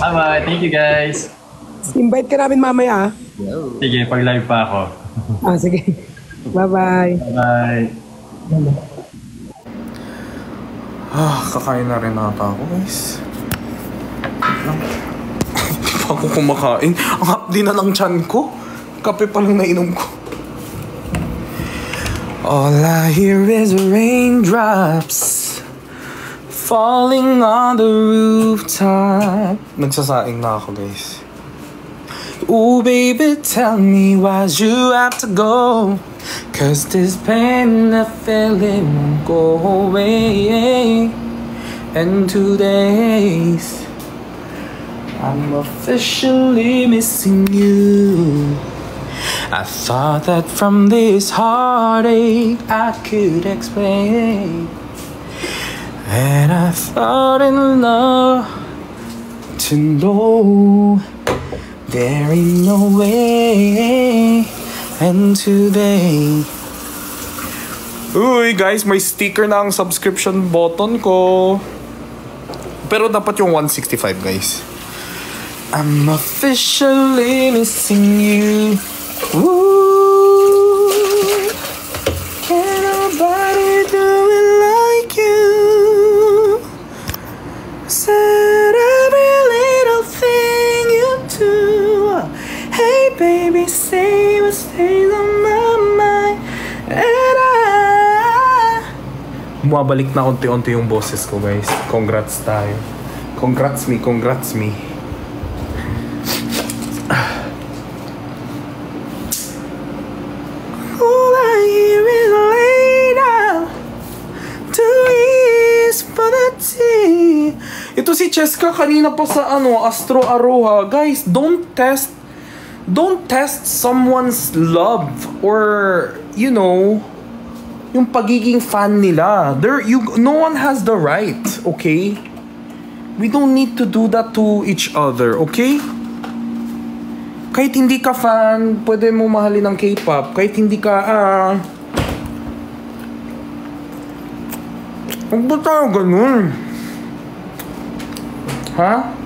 Bye-bye. Thank you, guys. Invite ka namin mamaya ah. Sige, pag-live pa ako. Sige. Bye-bye. Bye. Kakain na rin ata ako, guys. Hindi pa ako kumakain. Ang hapdi na ng tiyan ko. Kape pa lang nainom ko. All I hear is raindrops falling on the rooftop. Nagsasaing na ako, guys. Ooh, baby, tell me why'd you have to go? 'Cause this pain I feel it won't go away. And 2 days I'm officially missing you. I thought that from this heartache I could explain. And I thought in love to know there ain't no way. And today, uy guys, may sticker na ang subscription button ko. Pero dapat yung 165, guys. I'm officially missing you. Ooh, can nobody do it like you? Said every little thing you do. Hey baby, say what stays on my mind. And bumabalik na unti-unti yung boses ko, guys. Congrats tayo. Congrats me. All I hear is lay down 2 years for the tea. Ito si Cheska kanina pa sa Astro Aroha. Guys, don't test someone's love or, yung pagiging fan nila. No one has the right, okay? We don't need to do that to each other, okay? Kahit hindi ka fan, pwede mo mahalin ng K-pop. Kahit hindi ka, huwag ba tayo ganun? Ha?